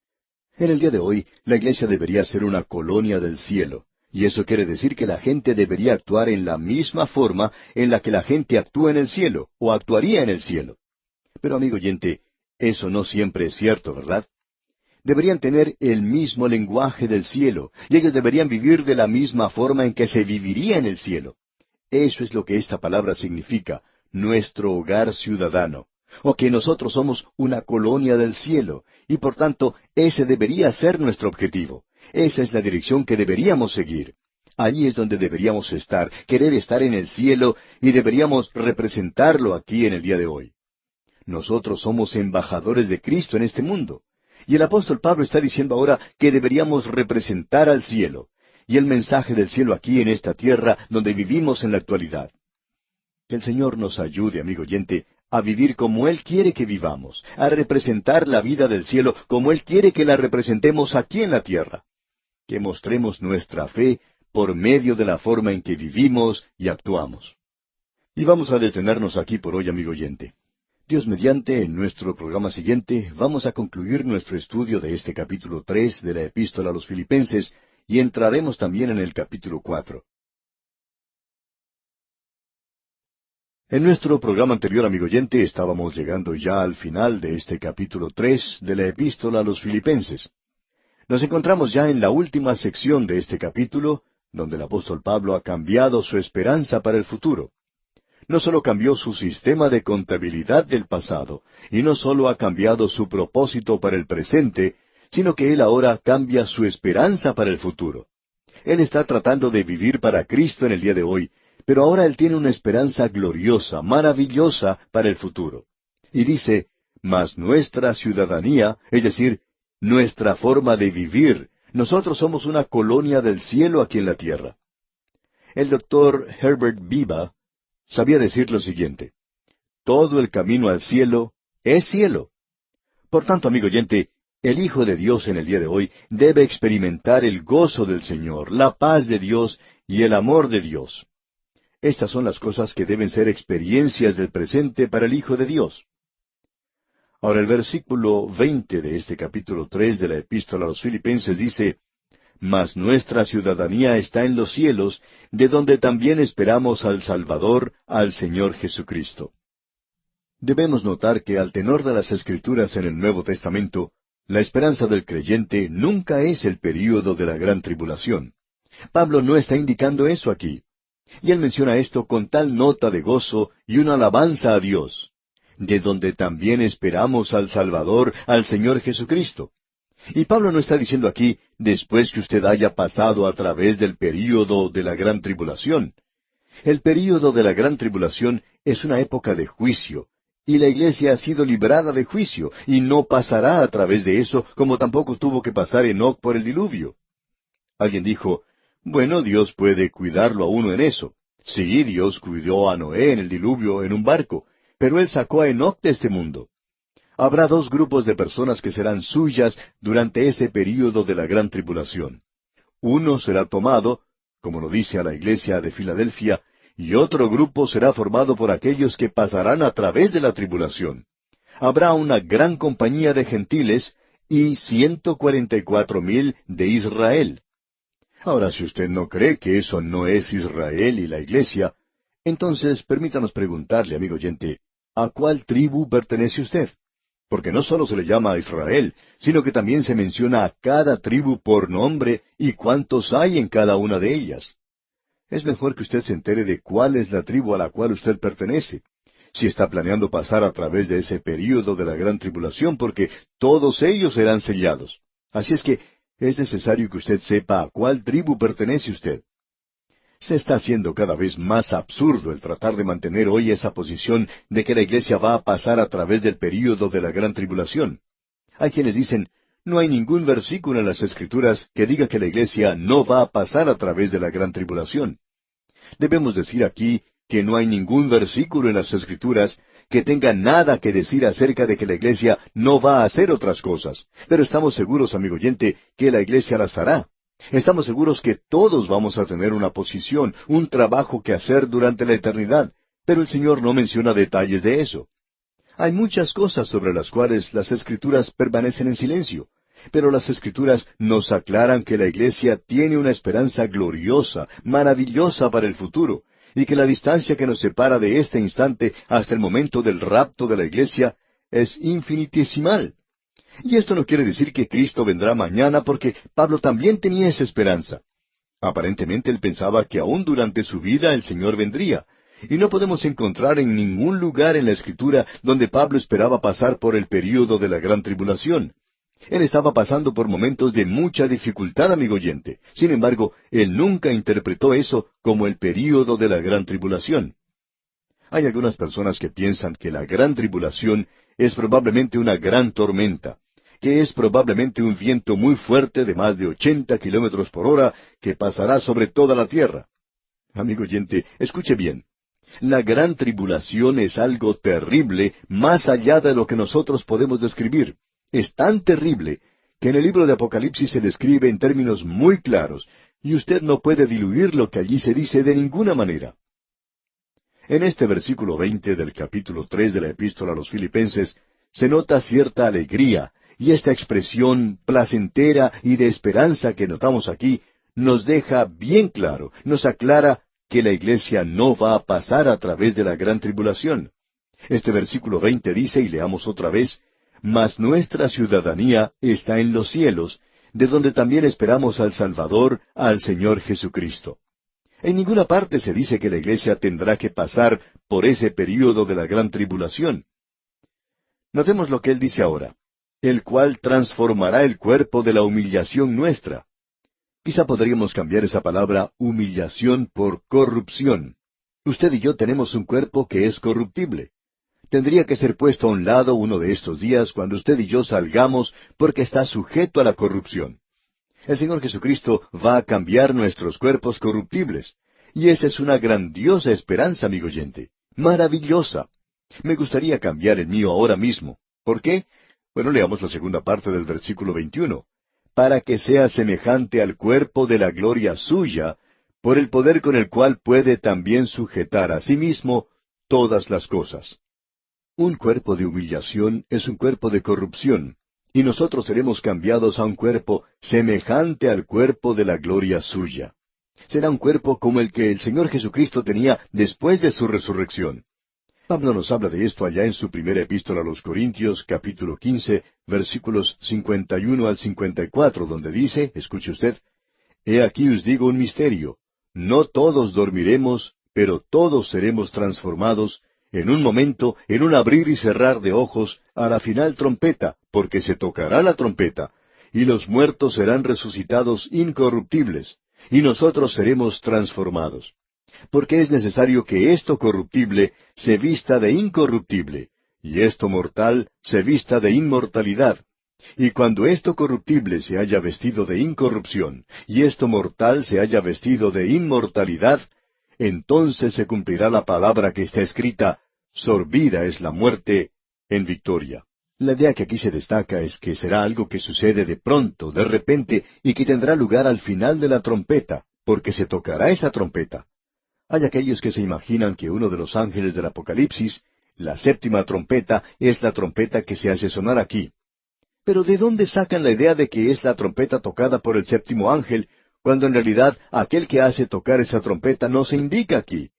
En el día de hoy, la iglesia debería ser una colonia del cielo, y eso quiere decir que la gente debería actuar en la misma forma en la que la gente actúa en el cielo, o actuaría en el cielo. Pero amigo oyente, eso no siempre es cierto, ¿verdad? Deberían tener el mismo lenguaje del cielo, y ellos deberían vivir de la misma forma en que se viviría en el cielo. Eso es lo que esta palabra significa, nuestro hogar ciudadano, o que nosotros somos una colonia del cielo, y por tanto ese debería ser nuestro objetivo. Esa es la dirección que deberíamos seguir. Allí es donde deberíamos estar, querer estar en el cielo, y deberíamos representarlo aquí en el día de hoy. Nosotros somos embajadores de Cristo en este mundo. Y el apóstol Pablo está diciendo ahora que deberíamos representar al cielo, y el mensaje del cielo aquí en esta tierra donde vivimos en la actualidad. Que el Señor nos ayude, amigo oyente, a vivir como Él quiere que vivamos, a representar la vida del cielo como Él quiere que la representemos aquí en la tierra. Que mostremos nuestra fe por medio de la forma en que vivimos y actuamos. Y vamos a detenernos aquí por hoy, amigo oyente. Dios mediante, en nuestro programa siguiente, vamos a concluir nuestro estudio de este capítulo 3 de la Epístola a los Filipenses, y entraremos también en el capítulo 4. En nuestro programa anterior, amigo oyente, estábamos llegando ya al final de este capítulo 3 de la Epístola a los Filipenses. Nos encontramos ya en la última sección de este capítulo, donde el apóstol Pablo ha cambiado su esperanza para el futuro. No solo cambió su sistema de contabilidad del pasado, y no solo ha cambiado su propósito para el presente, sino que él ahora cambia su esperanza para el futuro. Él está tratando de vivir para Cristo en el día de hoy, pero ahora él tiene una esperanza gloriosa, maravillosa para el futuro. Y dice, mas nuestra ciudadanía, es decir, nuestra forma de vivir, nosotros somos una colonia del cielo aquí en la tierra. El doctor Herbert Biba sabía decir lo siguiente: todo el camino al cielo es cielo. Por tanto, amigo oyente, el Hijo de Dios en el día de hoy debe experimentar el gozo del Señor, la paz de Dios y el amor de Dios. Estas son las cosas que deben ser experiencias del presente para el Hijo de Dios. Ahora el versículo 20 de este capítulo 3 de la Epístola a los Filipenses dice, mas nuestra ciudadanía está en los cielos, de donde también esperamos al Salvador, al Señor Jesucristo. Debemos notar que al tenor de las Escrituras en el Nuevo Testamento, la esperanza del creyente nunca es el período de la gran tribulación. Pablo no está indicando eso aquí. Y él menciona esto con tal nota de gozo y una alabanza a Dios, de donde también esperamos al Salvador, al Señor Jesucristo. Y Pablo no está diciendo aquí, después que usted haya pasado a través del período de la gran tribulación. El período de la gran tribulación es una época de juicio, y la iglesia ha sido librada de juicio, y no pasará a través de eso, como tampoco tuvo que pasar Enoc por el diluvio. Alguien dijo, bueno, Dios puede cuidarlo a uno en eso. Sí, Dios cuidó a Noé en el diluvio en un barco, pero Él sacó a Enoc de este mundo. Habrá dos grupos de personas que serán suyas durante ese período de la gran tribulación. Uno será tomado, como lo dice a la iglesia de Filadelfia, y otro grupo será formado por aquellos que pasarán a través de la tribulación. Habrá una gran compañía de gentiles y 144,000 de Israel. Ahora, si usted no cree que eso no es Israel y la iglesia, entonces permítanos preguntarle, amigo oyente, ¿a cuál tribu pertenece usted? Porque no solo se le llama a Israel, sino que también se menciona a cada tribu por nombre y cuántos hay en cada una de ellas. Es mejor que usted se entere de cuál es la tribu a la cual usted pertenece, si está planeando pasar a través de ese período de la gran tribulación, porque todos ellos serán sellados. Así es que es necesario que usted sepa a cuál tribu pertenece usted. Se está haciendo cada vez más absurdo el tratar de mantener hoy esa posición de que la iglesia va a pasar a través del período de la gran tribulación. Hay quienes dicen, No hay ningún versículo en las Escrituras que diga que la iglesia no va a pasar a través de la gran tribulación. Debemos decir aquí que no hay ningún versículo en las Escrituras que tenga nada que decir acerca de que la iglesia no va a hacer otras cosas. Pero estamos seguros, amigo oyente, que la iglesia las hará. Estamos seguros que todos vamos a tener una posición, un trabajo que hacer durante la eternidad, pero el Señor no menciona detalles de eso. Hay muchas cosas sobre las cuales las Escrituras permanecen en silencio, pero las Escrituras nos aclaran que la iglesia tiene una esperanza gloriosa, maravillosa para el futuro, y que la distancia que nos separa de este instante hasta el momento del rapto de la iglesia es infinitesimal. Y esto no quiere decir que Cristo vendrá mañana, porque Pablo también tenía esa esperanza. Aparentemente él pensaba que aún durante su vida el Señor vendría, y no podemos encontrar en ningún lugar en la Escritura donde Pablo esperaba pasar por el período de la gran tribulación. Él estaba pasando por momentos de mucha dificultad, amigo oyente. Sin embargo, él nunca interpretó eso como el período de la gran tribulación. Hay algunas personas que piensan que la gran tribulación es probablemente una gran tormenta, que es probablemente un viento muy fuerte de más de 80 kilómetros por hora que pasará sobre toda la tierra. Amigo oyente, escuche bien. La gran tribulación es algo terrible más allá de lo que nosotros podemos describir. Es tan terrible que en el libro de Apocalipsis se describe en términos muy claros, y usted no puede diluir lo que allí se dice de ninguna manera. En este versículo 20 del capítulo 3 de la Epístola a los Filipenses se nota cierta alegría, y esta expresión placentera y de esperanza que notamos aquí nos deja bien claro, nos aclara que la iglesia no va a pasar a través de la gran tribulación. Este versículo 20 dice, y leamos otra vez, mas nuestra ciudadanía está en los cielos, de donde también esperamos al Salvador, al Señor Jesucristo. En ninguna parte se dice que la iglesia tendrá que pasar por ese período de la gran tribulación. Notemos lo que él dice ahora, el cual transformará el cuerpo de la humillación nuestra. Quizá podríamos cambiar esa palabra humillación por corrupción. Usted y yo tenemos un cuerpo que es corruptible. Tendría que ser puesto a un lado uno de estos días cuando usted y yo salgamos porque está sujeto a la corrupción. El Señor Jesucristo va a cambiar nuestros cuerpos corruptibles. Y esa es una grandiosa esperanza, amigo oyente. Maravillosa. Me gustaría cambiar el mío ahora mismo. ¿Por qué? Bueno, leamos la segunda parte del versículo 21. Para que sea semejante al cuerpo de la gloria suya, por el poder con el cual puede también sujetar a sí mismo todas las cosas. Un cuerpo de humillación es un cuerpo de corrupción, y nosotros seremos cambiados a un cuerpo semejante al cuerpo de la gloria suya. Será un cuerpo como el que el Señor Jesucristo tenía después de su resurrección. Pablo nos habla de esto allá en su primera epístola a los Corintios, capítulo 15, versículos 51 al 54, donde dice, escuche usted, He aquí os digo un misterio, no todos dormiremos, pero todos seremos transformados, en un momento, en un abrir y cerrar de ojos, a la final trompeta, porque se tocará la trompeta, y los muertos serán resucitados incorruptibles, y nosotros seremos transformados. Porque es necesario que esto corruptible se vista de incorruptible, y esto mortal se vista de inmortalidad. Y cuando esto corruptible se haya vestido de incorrupción, y esto mortal se haya vestido de inmortalidad, entonces se cumplirá la palabra que está escrita, sorbida es la muerte en victoria. La idea que aquí se destaca es que será algo que sucede de pronto, de repente, y que tendrá lugar al final de la trompeta, porque se tocará esa trompeta. Hay aquellos que se imaginan que uno de los ángeles del Apocalipsis, la séptima trompeta, es la trompeta que se hace sonar aquí. Pero ¿de dónde sacan la idea de que es la trompeta tocada por el séptimo ángel, cuando en realidad aquel que hace tocar esa trompeta no se indica aquí?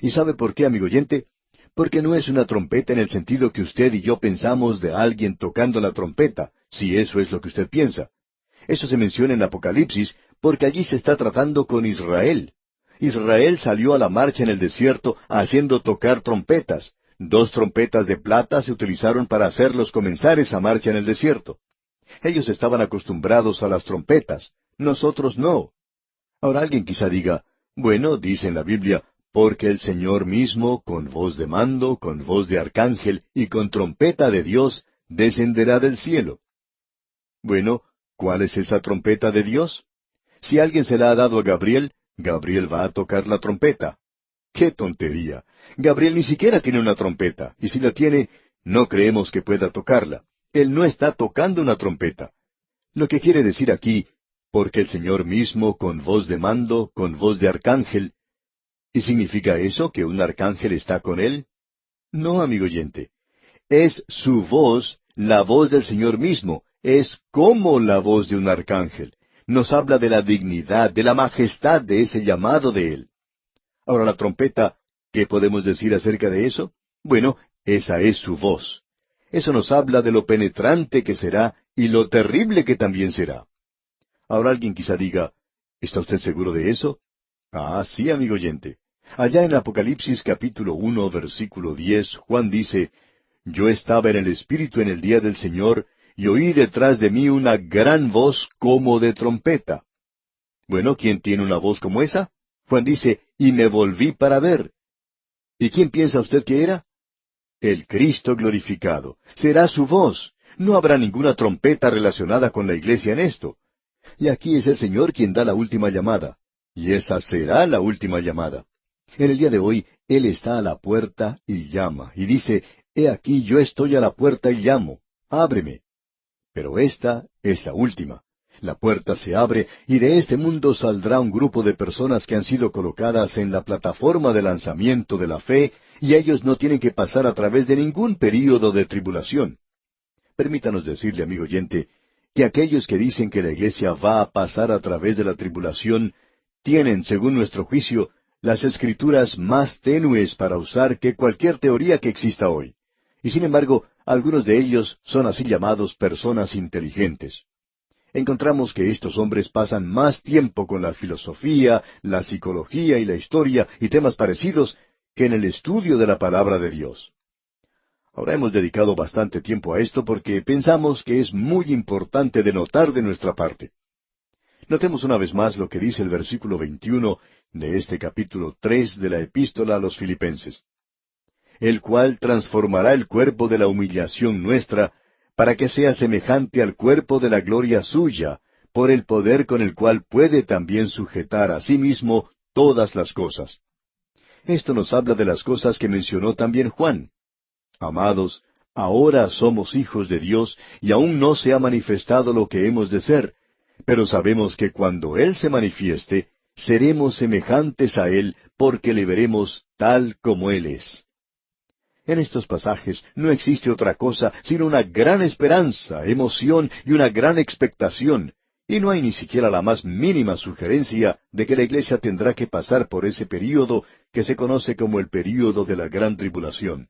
¿Y sabe por qué, amigo oyente? Porque no es una trompeta en el sentido que usted y yo pensamos de alguien tocando la trompeta, si eso es lo que usted piensa. Eso se menciona en Apocalipsis porque allí se está tratando con Israel. Israel salió a la marcha en el desierto haciendo tocar trompetas. 2 trompetas de plata se utilizaron para hacerlos comenzar esa marcha en el desierto. Ellos estaban acostumbrados a las trompetas, nosotros no. Ahora alguien quizá diga, bueno, dice en la Biblia, porque el Señor mismo, con voz de mando, con voz de arcángel y con trompeta de Dios, descenderá del cielo. Bueno, ¿cuál es esa trompeta de Dios? Si alguien se la ha dado a Gabriel, Gabriel va a tocar la trompeta. ¡Qué tontería! Gabriel ni siquiera tiene una trompeta, y si la tiene, no creemos que pueda tocarla. Él no está tocando una trompeta. Lo que quiere decir aquí, porque el Señor mismo, con voz de mando, con voz de arcángel. ¿Y significa eso que un arcángel está con él? No, amigo oyente. Es su voz, la voz del Señor mismo. Es como la voz de un arcángel. Nos habla de la dignidad, de la majestad de ese llamado de él. Ahora la trompeta, ¿qué podemos decir acerca de eso? Bueno, esa es su voz. Eso nos habla de lo penetrante que será y lo terrible que también será. Ahora alguien quizá diga, ¿está usted seguro de eso? Ah, sí, amigo oyente. Allá en Apocalipsis capítulo 1, versículo 10, Juan dice, Yo estaba en el Espíritu en el día del Señor, y oí detrás de mí una gran voz como de trompeta. Bueno, ¿quién tiene una voz como esa? Juan dice, y me volví para ver. ¿Y quién piensa usted que era? El Cristo glorificado. Será su voz. No habrá ninguna trompeta relacionada con la iglesia en esto. Y aquí es el Señor quien da la última llamada. Y esa será la última llamada. En el día de hoy, Él está a la puerta y llama, y dice, He aquí yo estoy a la puerta y llamo, ábreme. Pero esta es la última. La puerta se abre y de este mundo saldrá un grupo de personas que han sido colocadas en la plataforma de lanzamiento de la fe, y ellos no tienen que pasar a través de ningún período de tribulación. Permítanos decirle, amigo oyente, que aquellos que dicen que la iglesia va a pasar a través de la tribulación, tienen, según nuestro juicio, las escrituras más tenues para usar que cualquier teoría que exista hoy. Y sin embargo, algunos de ellos son así llamados personas inteligentes. Encontramos que estos hombres pasan más tiempo con la filosofía, la psicología y la historia y temas parecidos que en el estudio de la palabra de Dios. Ahora hemos dedicado bastante tiempo a esto porque pensamos que es muy importante de notar de nuestra parte. Notemos una vez más lo que dice el versículo 21 de este capítulo 3 de la epístola a los Filipenses. El cual transformará el cuerpo de la humillación nuestra, para que sea semejante al cuerpo de la gloria suya, por el poder con el cual puede también sujetar a sí mismo todas las cosas. Esto nos habla de las cosas que mencionó también Juan. Amados, ahora somos hijos de Dios, y aún no se ha manifestado lo que hemos de ser, pero sabemos que cuando Él se manifieste, seremos semejantes a Él, porque le veremos tal como Él es. En estos pasajes no existe otra cosa sino una gran esperanza, emoción y una gran expectación, y no hay ni siquiera la más mínima sugerencia de que la iglesia tendrá que pasar por ese período que se conoce como el período de la gran tribulación.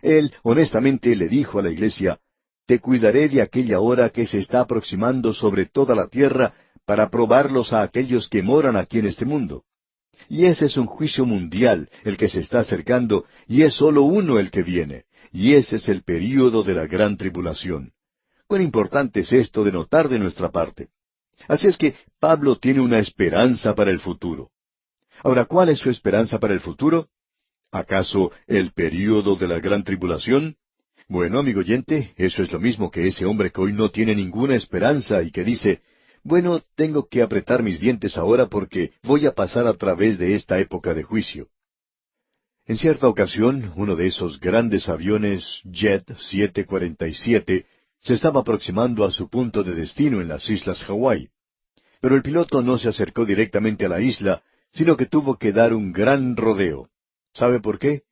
Él honestamente le dijo a la iglesia, Te cuidaré de aquella hora que se está aproximando sobre toda la tierra para probarlos a aquellos que moran aquí en este mundo. Y ese es un juicio mundial, el que se está acercando, y es sólo uno el que viene, y ese es el período de la gran tribulación. Cuán importante es esto de notar de nuestra parte. Así es que Pablo tiene una esperanza para el futuro. Ahora, ¿cuál es su esperanza para el futuro? ¿Acaso el período de la gran tribulación? Bueno, amigo oyente, eso es lo mismo que ese hombre que hoy no tiene ninguna esperanza y que dice, bueno, tengo que apretar mis dientes ahora porque voy a pasar a través de esta época de juicio. En cierta ocasión, uno de esos grandes aviones Jet 747 se estaba aproximando a su punto de destino en las islas Hawái. Pero el piloto no se acercó directamente a la isla, sino que tuvo que dar un gran rodeo. ¿Sabe por qué?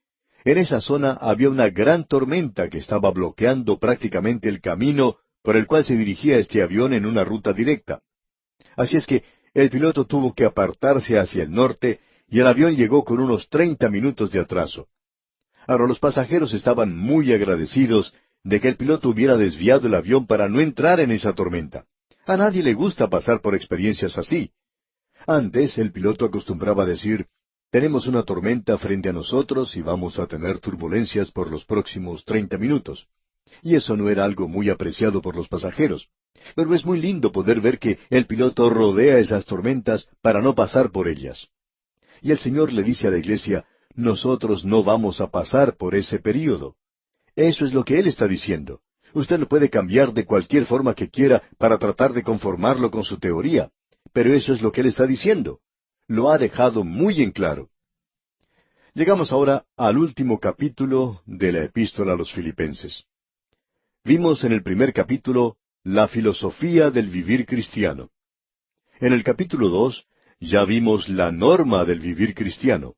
En esa zona había una gran tormenta que estaba bloqueando prácticamente el camino por el cual se dirigía este avión en una ruta directa. Así es que el piloto tuvo que apartarse hacia el norte y el avión llegó con unos 30 minutos de atraso. Ahora los pasajeros estaban muy agradecidos de que el piloto hubiera desviado el avión para no entrar en esa tormenta. A nadie le gusta pasar por experiencias así. Antes el piloto acostumbraba a decir, tenemos una tormenta frente a nosotros y vamos a tener turbulencias por los próximos 30 minutos. Y eso no era algo muy apreciado por los pasajeros. Pero es muy lindo poder ver que el piloto rodea esas tormentas para no pasar por ellas. Y el Señor le dice a la iglesia, nosotros no vamos a pasar por ese período. Eso es lo que Él está diciendo. Usted lo puede cambiar de cualquier forma que quiera para tratar de conformarlo con su teoría, pero eso es lo que él está diciendo. Lo ha dejado muy en claro. Llegamos ahora al último capítulo de la Epístola a los Filipenses. Vimos en el primer capítulo la filosofía del vivir cristiano. En el capítulo 2 ya vimos la norma del vivir cristiano.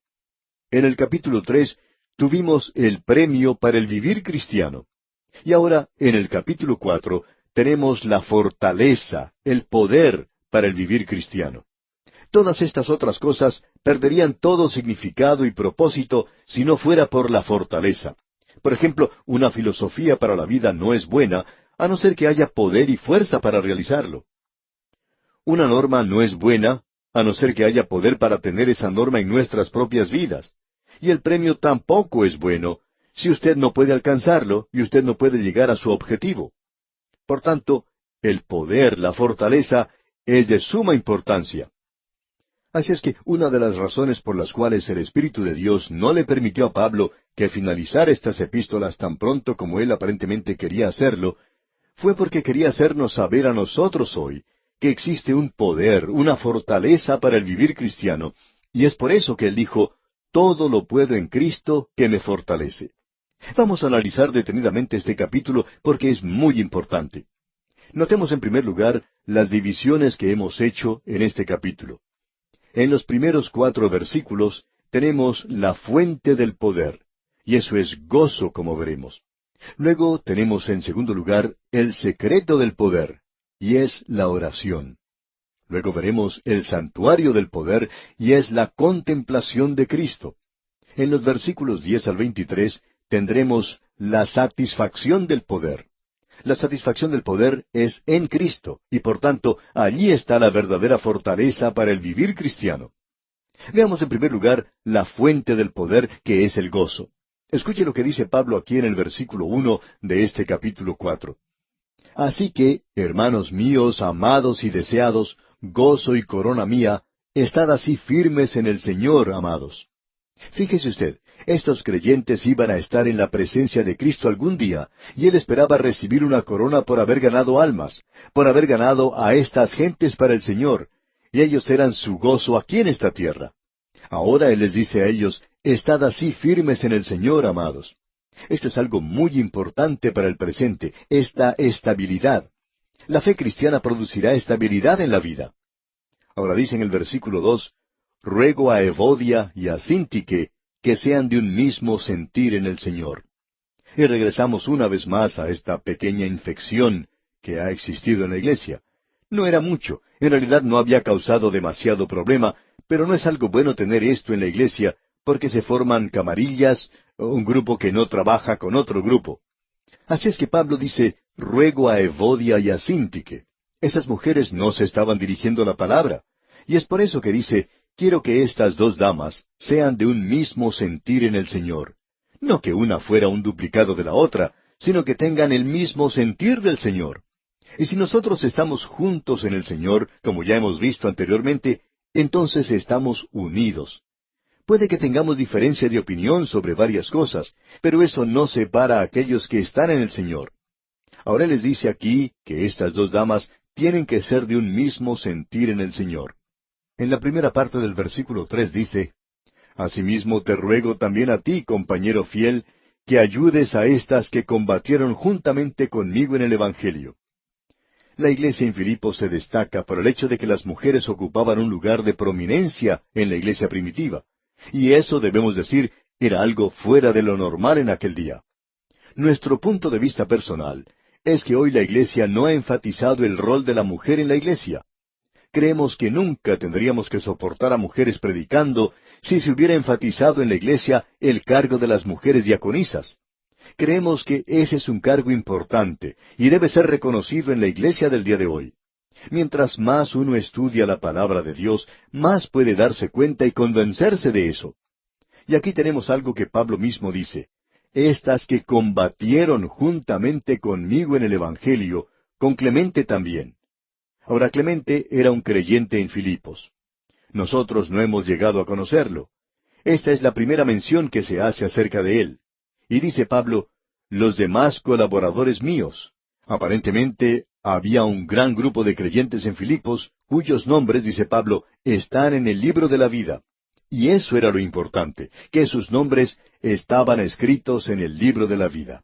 En el capítulo 3 tuvimos el premio para el vivir cristiano. Y ahora, en el capítulo 4, tenemos la fortaleza, el poder para el vivir cristiano. Todas estas otras cosas perderían todo significado y propósito si no fuera por la fortaleza. Por ejemplo, una filosofía para la vida no es buena, a no ser que haya poder y fuerza para realizarlo. Una norma no es buena, a no ser que haya poder para tener esa norma en nuestras propias vidas. Y el premio tampoco es bueno, si usted no puede alcanzarlo y usted no puede llegar a su objetivo. Por tanto, el poder, la fortaleza, es de suma importancia. Así es que una de las razones por las cuales el Espíritu de Dios no le permitió a Pablo que finalizara estas epístolas tan pronto como él aparentemente quería hacerlo, fue porque quería hacernos saber a nosotros hoy que existe un poder, una fortaleza para el vivir cristiano, y es por eso que él dijo, todo lo puedo en Cristo que me fortalece. Vamos a analizar detenidamente este capítulo porque es muy importante. Notemos en primer lugar las divisiones que hemos hecho en este capítulo. En los primeros 4 versículos tenemos la fuente del poder, y eso es gozo, como veremos. Luego tenemos en segundo lugar el secreto del poder, y es la oración. Luego veremos el santuario del poder, y es la contemplación de Cristo. En los versículos 10 al 23 tendremos la satisfacción del poder. La satisfacción del poder es en Cristo, y por tanto, allí está la verdadera fortaleza para el vivir cristiano. Veamos en primer lugar la fuente del poder, que es el gozo. Escuche lo que dice Pablo aquí en el versículo 1 de este capítulo 4. Así que, hermanos míos, amados y deseados, gozo y corona mía, estad así firmes en el Señor, amados. Fíjese usted, estos creyentes iban a estar en la presencia de Cristo algún día, y él esperaba recibir una corona por haber ganado almas, por haber ganado a estas gentes para el Señor, y ellos eran su gozo aquí en esta tierra. Ahora él les dice a ellos, estad así firmes en el Señor, amados. Esto es algo muy importante para el presente, esta estabilidad. La fe cristiana producirá estabilidad en la vida. Ahora dice en el versículo 2, ruego a Evodia y a Síntique que sean de un mismo sentir en el Señor. Y regresamos una vez más a esta pequeña infección que ha existido en la iglesia. No era mucho, en realidad no había causado demasiado problema, pero no es algo bueno tener esto en la iglesia, porque se forman camarillas, un grupo que no trabaja con otro grupo. Así es que Pablo dice, ruego a Evodia y a Síntique. Esas mujeres no se estaban dirigiendo la palabra, y es por eso que dice, quiero que estas 2 damas sean de un mismo sentir en el Señor. No que una fuera un duplicado de la otra, sino que tengan el mismo sentir del Señor. Y si nosotros estamos juntos en el Señor, como ya hemos visto anteriormente, entonces estamos unidos. Puede que tengamos diferencia de opinión sobre varias cosas, pero eso no separa a aquellos que están en el Señor. Ahora Él les dice aquí que estas 2 damas tienen que ser de un mismo sentir en el Señor. En la primera parte del versículo 3 dice, asimismo te ruego también a ti, compañero fiel, que ayudes a estas que combatieron juntamente conmigo en el Evangelio. La iglesia en Filipos se destaca por el hecho de que las mujeres ocupaban un lugar de prominencia en la iglesia primitiva, y eso, debemos decir, era algo fuera de lo normal en aquel día. Nuestro punto de vista personal es que hoy la iglesia no ha enfatizado el rol de la mujer en la iglesia. Creemos que nunca tendríamos que soportar a mujeres predicando si se hubiera enfatizado en la iglesia el cargo de las mujeres diaconisas. Creemos que ese es un cargo importante y debe ser reconocido en la iglesia del día de hoy. Mientras más uno estudia la palabra de Dios, más puede darse cuenta y convencerse de eso. Y aquí tenemos algo que Pablo mismo dice, estas que combatieron juntamente conmigo en el Evangelio, con Clemente también. Ahora Clemente era un creyente en Filipos. Nosotros no hemos llegado a conocerlo. Esta es la primera mención que se hace acerca de él. Y dice Pablo, los demás colaboradores míos. Aparentemente había un gran grupo de creyentes en Filipos cuyos nombres, dice Pablo, están en el libro de la vida. Y eso era lo importante, que sus nombres estaban escritos en el libro de la vida.